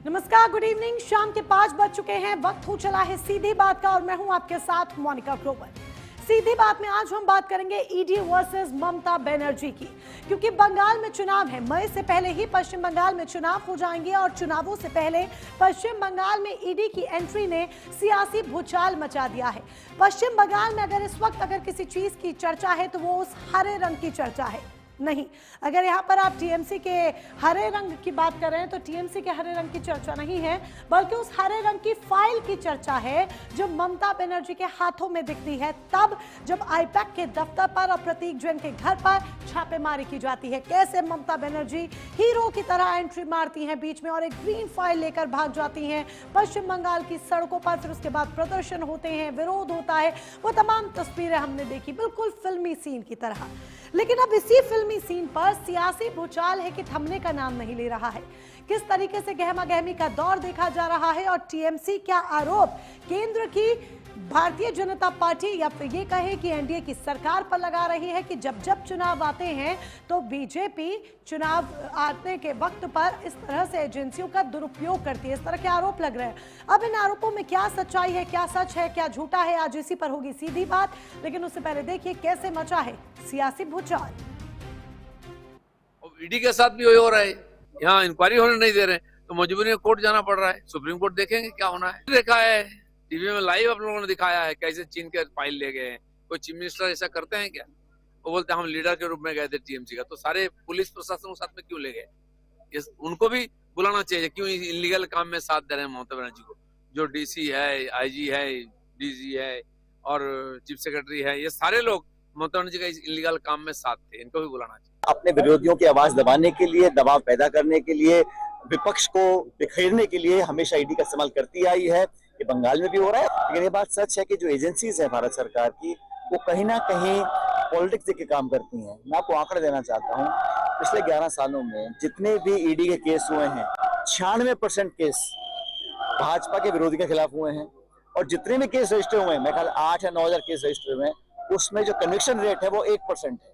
नमस्कार, good evening. शाम के 5 बज चुके हैं। वक्त हो चला है सीधी बात का और मैं हूं आपके साथ मोनिका ग्रोवर। सीधी बात में आज हम बात करेंगे ईडी वर्सेस ममता बनर्जी की, क्योंकि बंगाल में चुनाव है। मई से पहले ही पश्चिम बंगाल में चुनाव हो जाएंगे और चुनावों से पहले पश्चिम बंगाल में ईडी की एंट्री ने सियासी भूचाल मचा दिया है। पश्चिम बंगाल में अगर इस वक्त किसी चीज की चर्चा है तो वो उस हरे रंग की चर्चा है। नहीं, अगर यहाँ पर आप टीएमसी के हरे रंग की बात कर रहे हैं तो टीएमसी के हरे रंग की चर्चा नहीं है, बल्कि उस हरे रंग की फाइल की चर्चा है जो ममता बनर्जी के हाथों में दिखती है तब जब आईपैक के दफ्तर पर और प्रतीक जैन के घर पर छापेमारी की जाती है। कैसे ममता बनर्जी हीरो की तरह एंट्री मारती हैं बीच में और एक ग्रीन फाइल लेकर भाग जाती हैं पश्चिम बंगाल की सड़कों पर। फिर उसके बाद प्रदर्शन होते हैं, विरोध होता है। वो तमाम तस्वीरें हमने देखी, बिल्कुल फिल्मी सीन की तरह। लेकिन अब इसी फिल्मी सीन पर सियासी भूचाल है कि थमने का नाम नहीं ले रहा है। किस तरीके से गहमा गहमी का दौर देखा जा रहा है और टीएमसी क्या आरोप केंद्र की भारतीय जनता पार्टी या फिर ये कहे कि एनडीए की सरकार पर लगा रही है कि जब जब चुनाव आते हैं तो बीजेपी चुनाव आने के वक्त पर इस तरह से एजेंसियों का दुरुपयोग करती है। इस तरह के आरोप लग रहे हैं। अब इन आरोपों में क्या सच्चाई है, क्या सच है, क्या झूठा है, आज इसी पर होगी सीधी बात। लेकिन उससे पहले देखिए कैसे मचा है सियासी भूचाल। ईडी के साथ भी वही हो रहा है। यहाँ इंक्वायरी होने नहीं दे रहे, तो मजबूरी में कोर्ट जाना पड़ रहा है। सुप्रीम कोर्ट देखेंगे क्या होना है। देखा है टीवी में लाइव आप लोगों ने दिखाया है कैसे चीन के फाइल ले गए हैं। कोई चीफ मिनिस्टर ऐसा करते हैं क्या? वो बोलते हैं हम लीडर के रूप में गए थे टीएमसी का, तो सारे पुलिस प्रशासन को साथ में क्यों ले गए? उनको भी बुलाना चाहिए। क्यों इलीगल काम में साथ दे रहे हैं ममता बनर्जी को? जो डीसी है, आईजी है, डीजी है और चीफ सेक्रेटरी है, ये सारे लोग ममता बनर्जी का इस इलीगल काम में साथ थे। इनको भी बुलाना चाहिए। अपने विरोधियों की आवाज दबाने के लिए, दबाव पैदा करने के लिए, विपक्ष को बिखेरने के लिए हमेशा ईडी का इस्तेमाल करती आई है। ये बंगाल में भी हो रहा है। लेकिन ये बात सच है कि जो एजेंसीज है भारत सरकार की, वो कहीं ना कहीं पॉलिटिक्स के काम करती हैं। मैं आपको आंकड़े देना चाहता हूँ, पिछले 11 सालों में जितने भी ईडी के केस हुए हैं, 96% केस भाजपा के विरोधी के खिलाफ हुए हैं। और जितने भी केस रजिस्टर हुए हैं, मेरे ख्याल 8 या 9 हजार केस रजिस्टर हुए हैं, उसमें जो कन्विक्शन रेट है वो 1% है।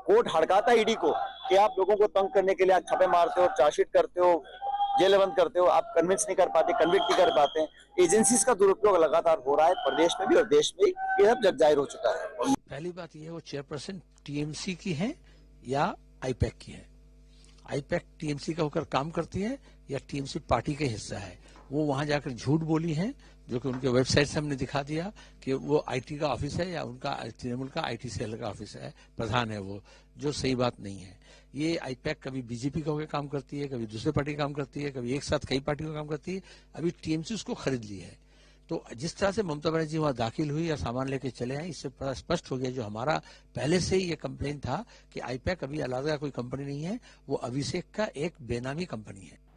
कोर्ट हड़काता ईडी को कि आप लोगों को तंग करने के लिए आप छापे मारते हो, चार्जशीट करते हो, जेल बंद करते हो, आप कन्विंस नहीं कर पाते, कन्विक्ट नहीं कर पाते। एजेंसीज का दुरुपयोग लगातार हो रहा है, प्रदेश में भी और देश में भी। ये सब जग जाहिर हो चुका है। पहली बात यह है, वो चेयरपर्सन टीएमसी की है या आईपैक की है? आईपैक टीएमसी का होकर काम करती है या टीएमसी पार्टी का हिस्सा है? वो वहां जाकर झूठ बोली है, जो कि उनके वेबसाइट से हमने दिखा दिया कि वो आईटी का ऑफिस है या उनका तृणमूल का आईटी सेल का ऑफिस है, प्रधान है वो, जो सही बात नहीं है। ये आईपैक कभी बीजेपी का होकर काम करती है, कभी दूसरे पार्टी का काम करती है, कभी एक साथ कई पार्टी का काम करती है। अभी टीएमसी उसको खरीद ली है। तो जिस तरह से ममता बनर्जी वहां दाखिल हुई या सामान लेके चले आए, इससे बड़ा स्पष्ट हो गया जो हमारा पहले से ही ये कंप्लेन था कि आईपैक अभी अलग कोई कंपनी नहीं है, वो अभिषेक का एक बेनामी कंपनी है।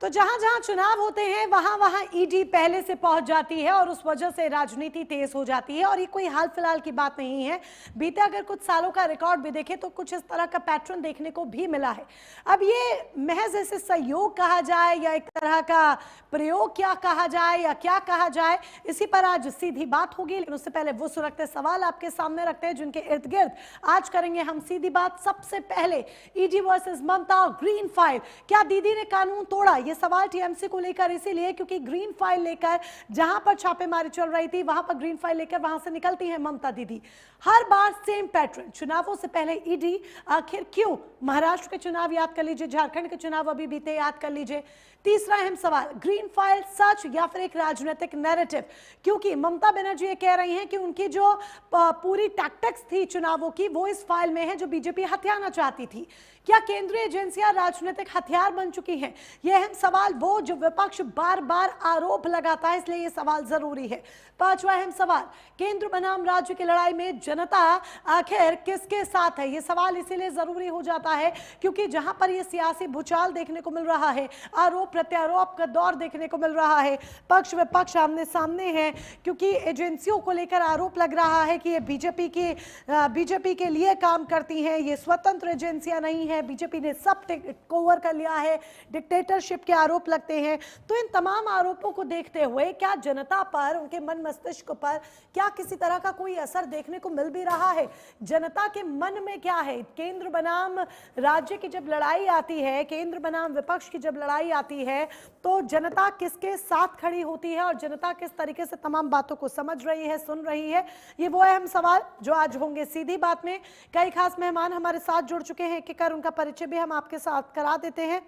तो जहां जहां चुनाव होते हैं वहां वहां ईडी पहले से पहुंच जाती है और उस वजह से राजनीति तेज हो जाती है। और ये कोई हाल फिलहाल की बात नहीं है। बीते अगर कुछ सालों का रिकॉर्ड भी देखें तो कुछ इस तरह का पैटर्न देखने को भी मिला है। अब ये महज ऐसे सहयोग कहा जाए या एक तरह का प्रयोग क्या कहा जाए या क्या कहा जाए, इसी पर आज सीधी बात होगी। लेकिन उससे पहले वो सुरक्षित सवाल आपके सामने रखते हैं जिनके इर्द गिर्द आज करेंगे हम सीधी बात। सबसे पहले ईडी वर्सेस ममता और ग्रीन फाइल, क्या दीदी ने कानून तोड़ा? ये सवाल टीएमसी को लेकर इसीलिए क्योंकि ग्रीन फाइल लेकर जहां पर छापेमारी चल रही थी वहां पर ग्रीन फाइल लेकर वहां से निकलती है ममता दीदी। हर बार सेम पैटर्न, चुनावों से पहले ईडी। आखिर क्यों? महाराष्ट्र के चुनाव याद कर लीजिए, झारखंड के चुनाव अभी बीते याद कर लीजिए। तीसरा अहम सवाल, ग्रीन फाइल सच या फिर एक राजनीतिक नैरेटिव? क्योंकि ममता बनर्जी ये कह रही हैं कि उनकी जो पूरी टैक्टिक्स थी चुनावों की वो इस फाइल में है जो बीजेपी हथियाना चाहती थी। क्या केंद्रीय एजेंसियां राजनीतिक हथियार बन चुकी हैं? ये अहम सवाल वो जो विपक्ष बार बार आरोप लगाता है, इसलिए ये सवाल जरूरी है। पांचवा अहम सवाल, केंद्र बनाम राज्य की लड़ाई में जनता आखिर किसके साथ है? ये सवाल इसीलिए जरूरी हो जाता है क्योंकि जहां पर ये सियासी भूचाल देखने को मिल रहा है, आरोप प्रत्यारोप का दौर देखने को मिल रहा है, पक्ष विपक्ष आमने सामने है, क्योंकि एजेंसियों को लेकर आरोप लग रहा है कि ये बीजेपी के लिए काम करती हैं, ये स्वतंत्र एजेंसियां नहीं है, बीजेपी ने सब टेक ओवर कर लिया है, डिक्टेटरशिप के आरोप लगते हैं। तो इन तमाम आरोपों को देखते हुए क्या जनता पर, उनके मन मस्तिष्क पर क्या किसी तरह का कोई असर देखने को मिल भी रहा है? जनता के मन में क्या है? केंद्र बनाम राज्य की जब लड़ाई आती है, केंद्र बनाम विपक्ष की जब लड़ाई आती है, तो जनता किसके साथ खड़ी होती है और जनता किस तरीके से तमाम बातों को समझ रही है, सुन रही है? ये वो अहम सवाल जो आज होंगे सीधी बात में। कई खास मेहमान हमारे साथ जुड़ चुके हैं, एक एक कर उनका परिचय भी हम आपके साथ करा देते हैं।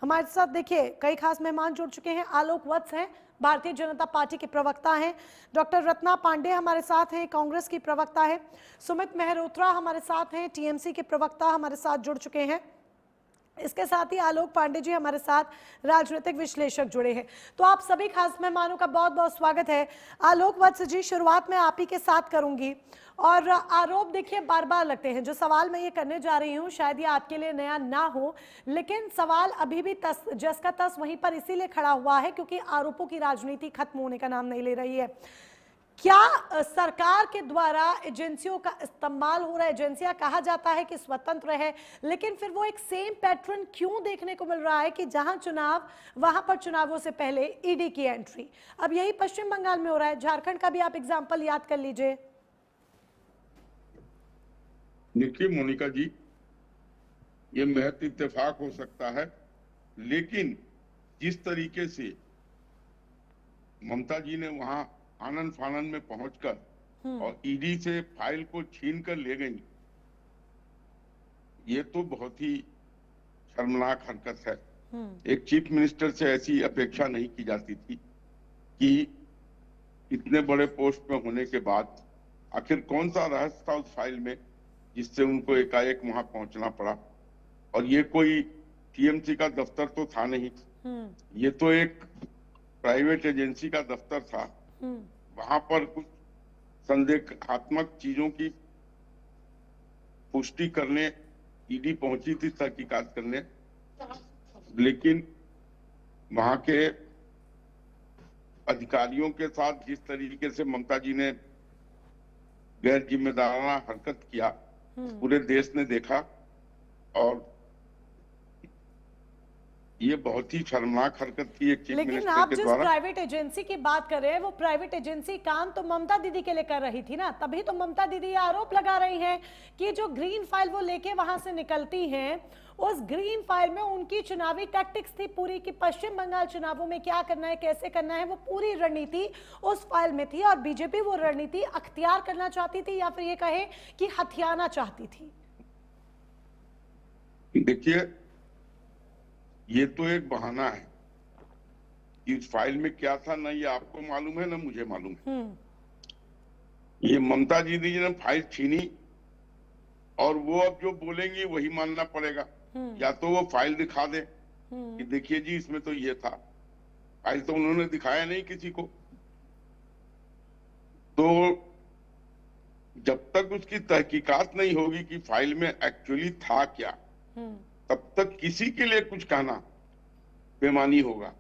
हमारे साथ देखिए कई खास मेहमान जुड़ चुके हैं। आलोक वत्स हैं, भारतीय जनता पार्टी के प्रवक्ता हैं। डॉक्टर रत्ना पांडे हमारे साथ हैं, कांग्रेस की प्रवक्ता है। सुमित मेहरोत्रा हमारे साथ हैं, टीएमसी के प्रवक्ता हमारे साथ जुड़ चुके हैं। इसके साथ ही आलोक पांडे जी हमारे साथ राजनीतिक विश्लेषक जुड़े हैं। तो आप सभी खास मेहमानों का बहुत बहुत स्वागत है। आलोक वत्स जी, शुरुआत में आप ही के साथ करूंगी। और आरोप देखिए बार बार लगते हैं। जो सवाल मैं ये करने जा रही हूँ शायद ये आपके लिए नया ना हो, लेकिन सवाल अभी भी जस का तस वहीं पर इसीलिए खड़ा हुआ है क्योंकि आरोपों की राजनीति खत्म होने का नाम नहीं ले रही है। क्या सरकार के द्वारा एजेंसियों का इस्तेमाल हो रहा है? एजेंसियां कहा जाता है कि स्वतंत्र है, लेकिन फिर वो एक सेम पैटर्न क्यों देखने को मिल रहा है कि जहां चुनाव वहां पर चुनावों से पहले ईडी की एंट्री? अब यही पश्चिम बंगाल में हो रहा है, झारखंड का भी आप एग्जाम्पल याद कर लीजिए। देखिए मोनिका जी, ये महज इत्तेफाक हो सकता है, लेकिन जिस तरीके से ममता जी ने वहां आनन फानन में पहुंचकर और ईडी से फाइल को छीन कर ले गई, ये तो बहुत ही शर्मनाक हरकत है। एक चीफ मिनिस्टर से ऐसी अपेक्षा नहीं की जाती थी कि इतने बड़े पोस्ट में होने के बाद आखिर कौन सा रहस्य था उस फाइल में जिससे उनको एकाएक वहां पहुंचना पड़ा। और ये कोई टीएमसी का दफ्तर तो था नहीं, ये तो एक प्राइवेट एजेंसी का दफ्तर था। वहां पर कुछ संदेहात्मक चीजों की पुष्टि करने ईडी पहुंची थी, तहकीकात करने, लेकिन वहां के अधिकारियों के साथ जिस तरीके से ममता जी ने गैर जिम्मेदाराना हरकत किया पूरे देश ने देखा, और ये बहुत ही शर्मनाक हरकत की एक चीफ लेकिन मिनिस्टर आप के जिस द्वारा। प्राइवेट एजेंसी की बात कर रहे हैं वो प्राइवेट एजेंसी काम तो ममता दीदी के लिए कर रही थी ना, तभी तो ममता दीदी आरोप लगा रही हैं कि जो ग्रीन फाइल वो लेके वहां से निकलती हैं, उस ग्रीन फाइल में उनकी चुनावी टैक्टिक्स थी पूरी कि पश्चिम बंगाल चुनावों में क्या करना है, कैसे करना है, वो पूरी रणनीति उस फाइल में थी। और बीजेपी वो रणनीति अख्तियार करना चाहती थी या फिर ये कहे कि हथियाना चाहती थी। देखिए, ये तो एक बहाना है कि इस फाइल में क्या था, ना ये आपको मालूम है ना मुझे मालूम है। ये ममता जी ने फाइल छीनी और वो अब जो बोलेंगी वही मानना पड़ेगा। या तो वो फाइल दिखा दे कि देखिए जी इसमें तो ये था, फाइल तो उन्होंने दिखाया नहीं किसी को। तो जब तक उसकी तहकीकात नहीं होगी कि फाइल में एक्चुअली था क्या, तब तक किसी के लिए कुछ कहना बेमानी होगा।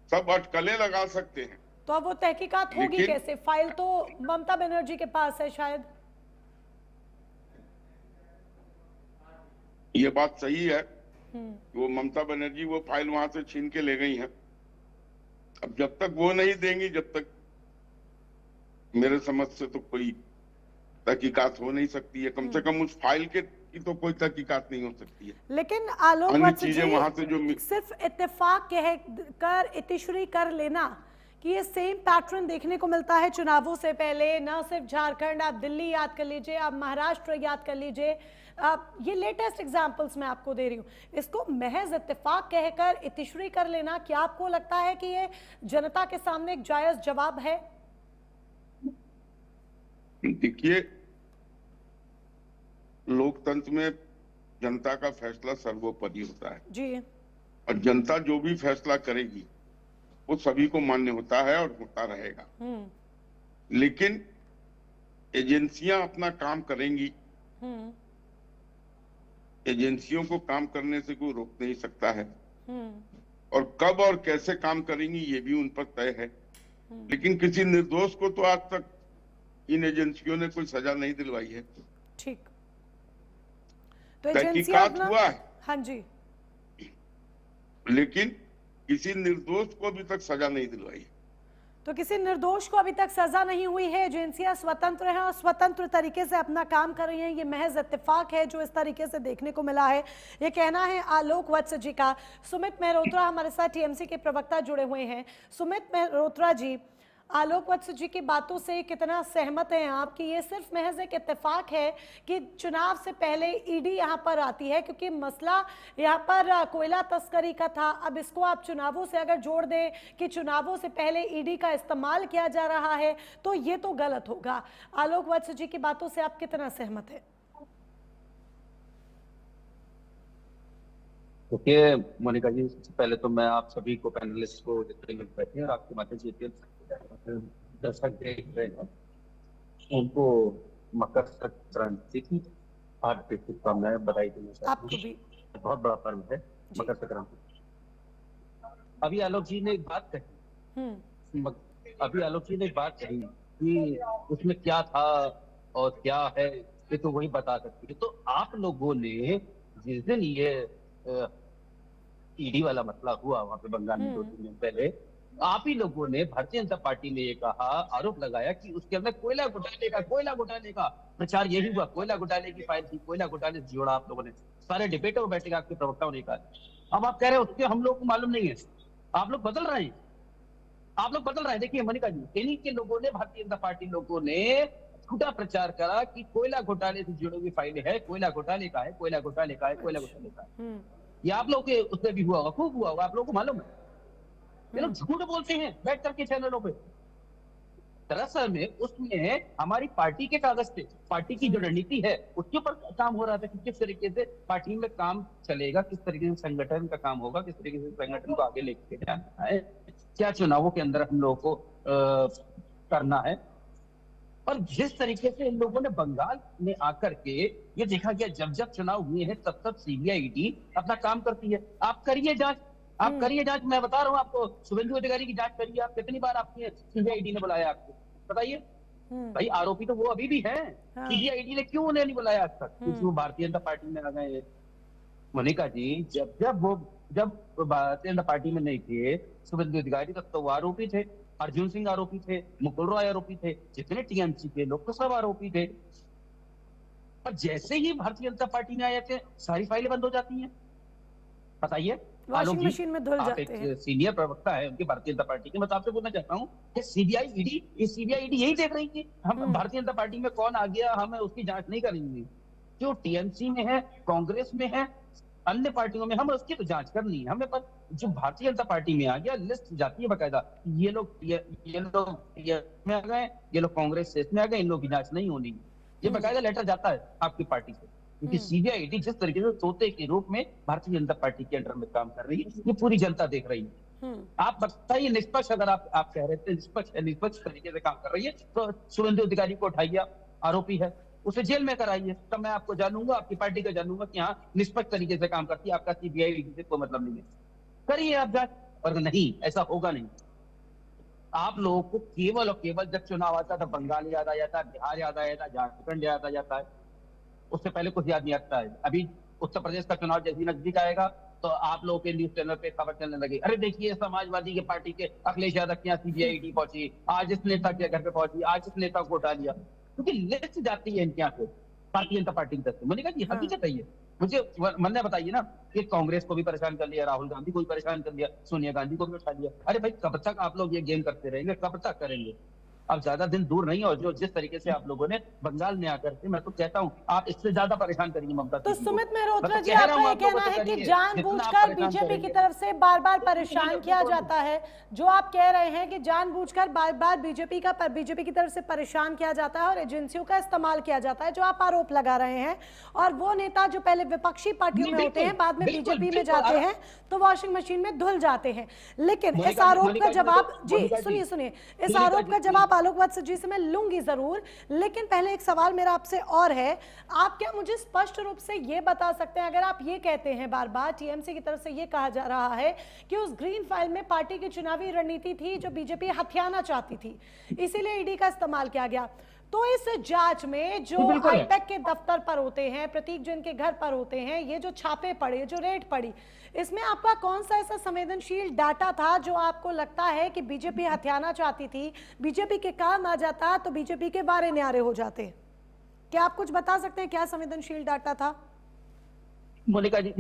सब अटकलें लगा सकते हैं। तो अब वो तहकीकात होगी कैसे? फाइल तो ममता बनर्जी के पास है शायद। ये बात सही है, वो ममता बनर्जी वो फाइल वहां से छीन के ले गई हैं। अब जब तक वो नहीं देंगी, जब तक मेरे समझ से तो कोई तहकीकात हो नहीं सकती है। कम से कम उस फाइल के की तो कोई तहकीकात नहीं हो सकती है। लेकिन आलोक वत्स जी, वहां से जो सिर्फ इत्तेफाक कह कर इतिश्री कर लेना कि ये सेम पैटर्न देखने को मिलता है चुनावों से पहले, ना सिर्फ झारखंड, आप दिल्ली याद कर लीजिए, आप महाराष्ट्र याद कर लीजिए, ये लेटेस्ट एग्जांपल्स मैं आपको दे रही हूँ। इसको महज इत्तेफाक कहकर इतिश्री कर लेना, क्या आपको लगता है कि ये जनता के सामने एक जायज जवाब है? देखिए, लोकतंत्र में जनता का फैसला सर्वोपरि होता है जी, और जनता जो भी फैसला करेगी वो सभी को मान्य होता है और होता रहेगा। लेकिन एजेंसियां अपना काम करेंगी, एजेंसियों को काम करने से कोई रोक नहीं सकता है, और कब और कैसे काम करेंगी ये भी उन पर तय है। लेकिन किसी निर्दोष को तो आज तक इन एजेंसियों ने कोई सजा नहीं दिलवाई है। ठीक, तो तहकीकात हुआ है, हाँ जी, लेकिन किसी निर्दोष को अभी तक सजा नहीं दिलवाई। तो किसी निर्दोष को अभी तक सजा नहीं हुई है। एजेंसियां स्वतंत्र हैं और स्वतंत्र तरीके से अपना काम कर रही हैं। ये महज इत्तेफाक है जो इस तरीके से देखने को मिला है। ये कहना है आलोक वत्स जी का। सुमित मेहरोत्रा हमारे साथ टीएमसी के प्रवक्ता जुड़े हुए हैं। सुमित मेहरोत्रा जी, आलोक वत्स जी की बातों से कितना सहमत हैं आप कि ये सिर्फ महज एक इत्तेफाक है कि चुनाव से पहले ईडी यहाँ पर आती है, क्योंकि मसला यहाँ पर कोयला तस्करी का था। अब इसको आप चुनावों से अगर जोड़ दें कि चुनावों से पहले ईडी का इस्तेमाल किया जा रहा है तो ये तो गलत होगा। आलोक वत्स जी की बातों से आप कितना सहमत हैं? देखिए मोनिका जी, सबसे पहले तो मैं आप सभी को, पैनलिस्ट को जितने लोग बैठे हैं, आपके माध्यम से दर्शक देख रहे हैं, उनको मकर संक्रांति की हार्दिक शुभकामनाएं, बधाई देना चाहता हूं। बहुत बड़ा पर्व है मकर संक्रांति। अभी आलोक जी ने एक बात कही कि उसमें क्या था और क्या है, ये तो वही बता सकती है। तो आप लोगों ने जिस दिन ये ईडी वाला मसला हुआ वहां पे बंगाल में 2-3 दिन पहले, आप ही लोगों ने, भारतीय जनता पार्टी ने ये कहा, आरोप लगाया कि उसके अंदर कोयला घोटाले का प्रचार यही हुआ। कोयला घोटाले की फाइल थी, कोयला घोटाले से जोड़ा आप लोगों ने। सारे डिबेट में बैठेगा आपके प्रवक्ताओं ने कहा। अब आप कह रहे हैं उसके हम लोग को मालूम नहीं है। आप लोग बदल रहे हैं। देखिए मोनिका जी, इन्हीं के लोगों ने, भारतीय जनता पार्टी लोगों ने झूठा प्रचार करा कि कोयला घोटाले से जुड़ी हुई फाइलें है, कोयला घोटाले का है। ये आप लोग के उसमें भी हुआ होगा, खूब हुआ होगा, आप लोगों को मालूम है। ये लोग झूठ बोलते हैं बैठ करके चैनलों पे। दरअसल में उसमें हमारी पार्टी के कागज थे, पार्टी की जो रणनीति है उसके ऊपर काम हो रहा था कि किस तरीके से पार्टी में काम चलेगा, किस तरीके से संगठन का काम होगा, किस तरीके से संगठन को आगे लेके जाना है, क्या चुनावों के अंदर हम लोगों को करना है। और जिस तरीके से इन लोगों ने बंगाल में आकर के ये देखा गया, जब चुनाव हुए हैं तब सीबीआई ईडी अपना काम करती है। आप करिए जांच, मैं बता रहा हूँ आपको, शुभेंदु अधिकारी की जांच करिए आप। कितनी बार आपकी सीबीआई ईडी ने बुलाया आपको, बताइए भाई। आरोपी तो वो अभी भी हैं। सीबीआई ईडी ने क्यों उन्हें नहीं बुलाया आज तक? क्योंकि वो भारतीय जनता पार्टी में आ गए हैं। मोनिका जी, जब भारतीय जनता पार्टी में नहीं थे शुभेंदु अधिकारी, तब तो वो आरोपी थे। अर्जुन सिंह आरोपी थे, मुकुल रॉय आरोपी थे, जितने टीएमसी के लोग तो सब आरोपी थे। और जैसे ही भारतीय जनता पार्टी में आए थे, सारी फाइलें बंद हो जाती हैं। बताइए, वॉशिंग मशीन में धुल जाते हैं। एक सीनियर प्रवक्ता है उनकी भारतीय जनता पार्टी के, मैं तो आपसे बोलना चाहता हूँ कि सीबीआई ईडी यही देख रही थी हम भारतीय जनता पार्टी में कौन आ गया, हमें उसकी जांच नहीं करेंगे। जो टीएमसी में है, कांग्रेस में है, अन्य पार्टियों में, हम उसकी तो जांच करनी है हमें। पर जो भारतीय जनता पार्टी में आ गया, लिस्ट जाती है बकायदा, ये लोग में आ गए, ये लोग कांग्रेस से इसमें आ गए, इन लोग की जांच नहीं होनी। ये बकायदा लेटर जाता है आपकी पार्टी से, क्योंकि सीबीआई ईडी जिस तरीके से तोते के रूप में भारतीय जनता पार्टी के अंडर में काम कर रही है, ये पूरी जनता देख रही है। आप बताइए, निष्पक्ष, अगर आप कह रहे थे निष्पक्ष तरीके से काम कर रही है, तो शुभेंदु अधिकारी को उठाइए, आरोपी है, उसे जेल में कराइए, तब मैं आपको जानूंगा, आपकी पार्टी का जानूंगा कि हाँ निष्पक्ष तरीके से काम करती है। आपका सीबीआई ईडी से कोई मतलब नहीं है, करिए आप जांच। और नहीं, ऐसा होगा नहीं। आप लोगों को केवल और केवल जब चुनाव आता था बंगाल याद आ जाता है, बिहार याद आ जाता है, झारखंड याद आ जाता है, उससे पहले कुछ याद नहीं आता है। अभी उत्तर प्रदेश का चुनाव जैसे नजदीक आएगा तो आप लोगों के न्यूज चैनल पे खबर चलने लगी, अरे देखिए समाजवादी के पार्टी के अखिलेश यादव के यहाँ सीबीआई ईडी पहुंची, आज इस नेता के घर पे पहुंची, आज इस नेता को उठा लिया, क्योंकि लिस्ट जाती है इनके यहाँ से भारतीय जनता पार्टी की तरफ से। मैंने कहा जी हकीकत है ये, मुझे मन बताइए ना कि कांग्रेस को भी परेशान कर लिया, राहुल गांधी को भी परेशान कर लिया, सोनिया गांधी को भी उठा लिया। अरे भाई, कब तक आप लोग ये गेम करते रहेंगे, कब तक करेंगे? अब ज्यादा दिन दूर नहीं। और जो जिस तरीके से आप लोगों ने बंगाल में आकर के, मैं तो कहता हूं आप इससे ज्यादा परेशान करेंगे ममता। तो सुमित मेहरोत्रा जी, आपका ये कहना है कि जानबूझकर बीजेपी की तरफ से बार बार परेशान किया जाता है। जो आप कह रहे हैं कि जानबूझकर बार बार बीजेपी की तरफ से परेशान किया जाता है और एजेंसियों का इस्तेमाल किया जाता है, जो आप आरोप लगा रहे हैं। और वो नेता जो पहले विपक्षी पार्टियों में होते हैं, बाद में बीजेपी में जाते हैं, तो वॉशिंग मशीन में धुल जाते हैं। लेकिन इस आरोप का जवाब, जी सुनिए, इस आरोप का जवाब आलोक वत्स जी से मैं लूंगी जरूर, लेकिन पहले एक सवाल मेरा आपसे और है। आप क्या मुझे स्पष्ट रूप से ये बता सकते हैं, अगर आप ये कहते हैं, बार बार टीएमसी की तरफ से ये कहा जा रहा है कि उस ग्रीन फाइल में पार्टी की चुनावी रणनीति थी जो बीजेपी हथियाना चाहती थी, इसीलिए ईडी का इस्तेमाल किया गया, तो इस जांच में जो जी, बिल्कुल है। आईपैक के दफ्तर पर होते हैं, प्रतीक जैन के घर पर होते हैं, ये जो छापे पड़े, जो रेड पड़ी, इसमें आपका कौन सा ऐसा संवेदनशील डाटा था जो आपको लगता है कि बीजेपी हथियाना चाहती थी, बीजेपी के काम आ जाता तो बीजेपी के बारे न्यारे हो जाते? क्या आप कुछ बता सकते हैं क्या संवेदनशील डाटा था? मोनिका जी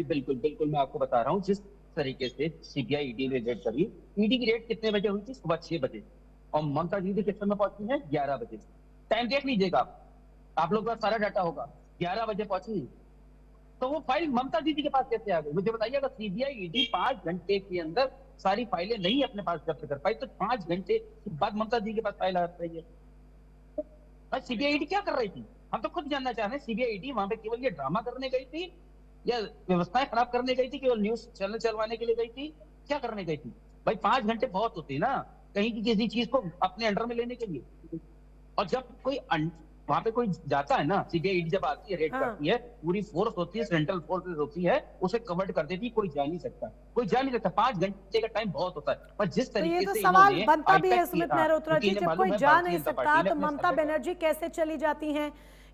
बिल्कुल बिल्कुल मैं आपको बता रहा हूँ। जिस तरीके से सीबीआई ईडी ने रेड करी, ईडी की रेड कितने बजे हुई थी? सुबह 6 बजे। और ममता दीदी किस समय पहुंची है? 11 बजे। टाइम देख लीजिएगा, आप लोग का सारा डाटा होगा। 11 बजे पहुंची, तो वो फाइल ममता दीदी के पास कैसे आ गई? मुझे बताइए। अगर सीबीआई ईडी 5 घंटे के अंदर सारी फाइलें नहीं अपने पास जब्त कर पाई, तो 5 घंटे बाद ममता दीदी के पास फाइल आ रही है। सीबीआई ईडी क्या कर रही थी? हम तो खुद जानना चाह रहे हैं। सीबीआई ईडी वहां पे केवल ये ड्रामा करने गई थी, या व्यवस्थाएं खराब करने गई थी, केवल न्यूज चैनल चलवाने के लिए गई थी? क्या करने गई थी भाई? 5 घंटे बहुत होते ना कहीं की किसी चीज को अपने अंडर में लेने के लिए। और जब कोई वहां पे कोई जाता है ना, सीबीआई ईडी जब आती है, रेड करती है, पूरी फोर्स होती है, सेंट्रल फोर्स होती है, उसे कवर कर देती है। कोई जा नहीं सकता, कोई जा नहीं सकता। 5 घंटे का टाइम बहुत होता है। पर जिस तरीके ये तो से सवाल बनता भी है सुमित मेहरोत्रा जी, जब कोई जा नहीं सकता तो ममता बनर्जी कैसे चली जाती हैं?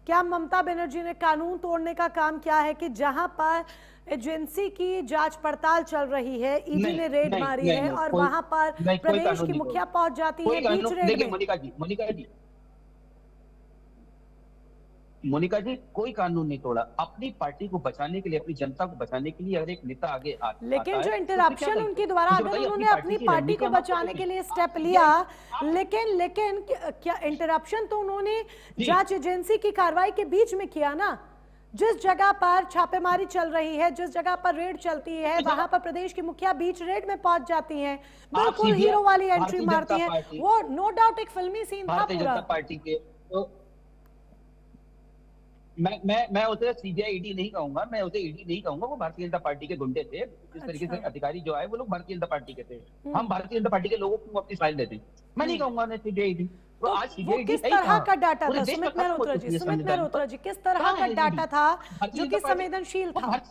क्या ममता बनर्जी ने कानून तोड़ने का काम किया है कि जहां पर एजेंसी की जांच पड़ताल चल रही है, ईडी ने रेड मारी है और वहां पर प्रदेश की मुखिया पहुंच जाती है बीच रेड में? मोनिका जी कोई कानून नहीं तोड़ा। अपनी पार्टी को बचाने के लिए, अपनी जनता को बचाने के लिए अगर एक नेता आगे आता है, लेकिन जो इंटरप्शन उनके द्वारा, अगर उन्होंने अपनी पार्टी को बचाने के लिए स्टेप लिया, लेकिन क्या इंटरप्शन तो उन्होंने जांच एजेंसी की कार्रवाई के बीच में किया ना? जिस जगह पर छापेमारी चल रही है, जिस जगह पर रेड चलती है, वहां पर प्रदेश की मुखिया बीच रेड में पहुंच जाती हैं, बिल्कुल हीरो वाली एंट्री मारती हैं। वो नो डाउट एक फिल्मी सीन था पूरा। पार्टी के तो मैं उसे सीबीआई ईडी नहीं कहूंगा, मैं उसे ईडी नहीं कहूंगा। वो भारतीय जनता पार्टी के गुंडे थे। जिस तरीके से अधिकारी जो आए वो लोग भारतीय जनता पार्टी के थे। हम भारतीय जनता पार्टी के लोगों को अपनी फाइल देते हैं। मैं नहीं कहूंगा ना सीबीआई ईडी। तो आज सीबीआई किस तरह का डाटा था सुमित मेहरोत्रा जी, किस तरह का डाटा था जो कि संवेदनशील था?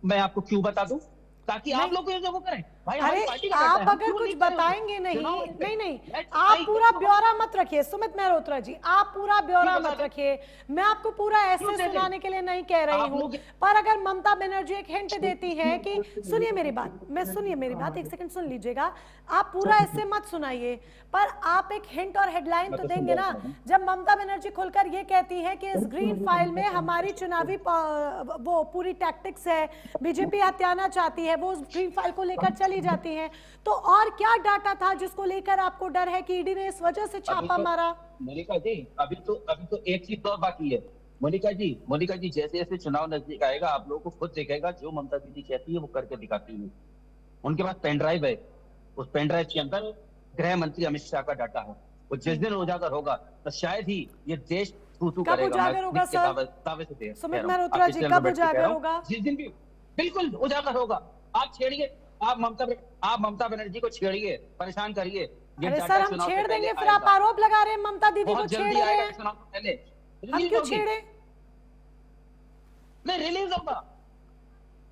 मैं आपको क्यों बता दूं? ताकि आप लोग वो करें भाई। अरे आप अगर कुछ बताएंगे नहीं, आप पूरा ब्यौरा मत रखिए सुमित मेहरोत्रा जी, आप पूरा ब्यौरा मत रखिए। मैं आपको पूरा ऐसे सुनाने के लिए नहीं कह रही हूँ, पर अगर ममता बनर्जी एक हिंट देती है कि सुनिए मेरी बात, एक सेकंड सुन लीजिएगा। आप पूरा ऐसे मत सुनाइए, पर आप एक हिंट और हेडलाइन तो देंगे ना। जब ममता बनर्जी खुलकर ये कहती है कि इस ग्रीन फाइल में हमारी चुनावी वो पूरी टैक्टिक्स है, बीजेपी हत्याना चाहती है, वो उस ग्रीन फाइल को लेकर चली जाती हैं, तो और क्या डाटा था जिसको लेकर आपको डर है कि ईडी ने इस वजह से छापा मारा? मोनिका जी अभी तो एक चीज और बाकी है। मोनिका जी जैसे जैसे चुनाव नजदीक आएगा, आप लोगों को खुद दिखेगा जो ममता दीदी कहती है वो करके दिखाती है। उनके पास पेन ड्राइव है, उस पेन ड्राइव के अंदर गृह मंत्री अमित शाह का डाटा है। वो जिस दिन उजागर होगा तो शायद ही ये देश कब उजागर होगा सर? सुमित मेहरोत्रा जी कब उजागर होगा? जिस दिन भी बिल्कुल उजागर होगा। आप छेड़िए, आप ममता बनर्जी को छेड़िए, परेशान करिए। अरे सर हम छेड़ देंगे, फिर आप आरोप लगा रहे हैं ममता दीदी को छेड़ रहे हैं। हम क्यों छेड़े? नहीं, रिलीज होगा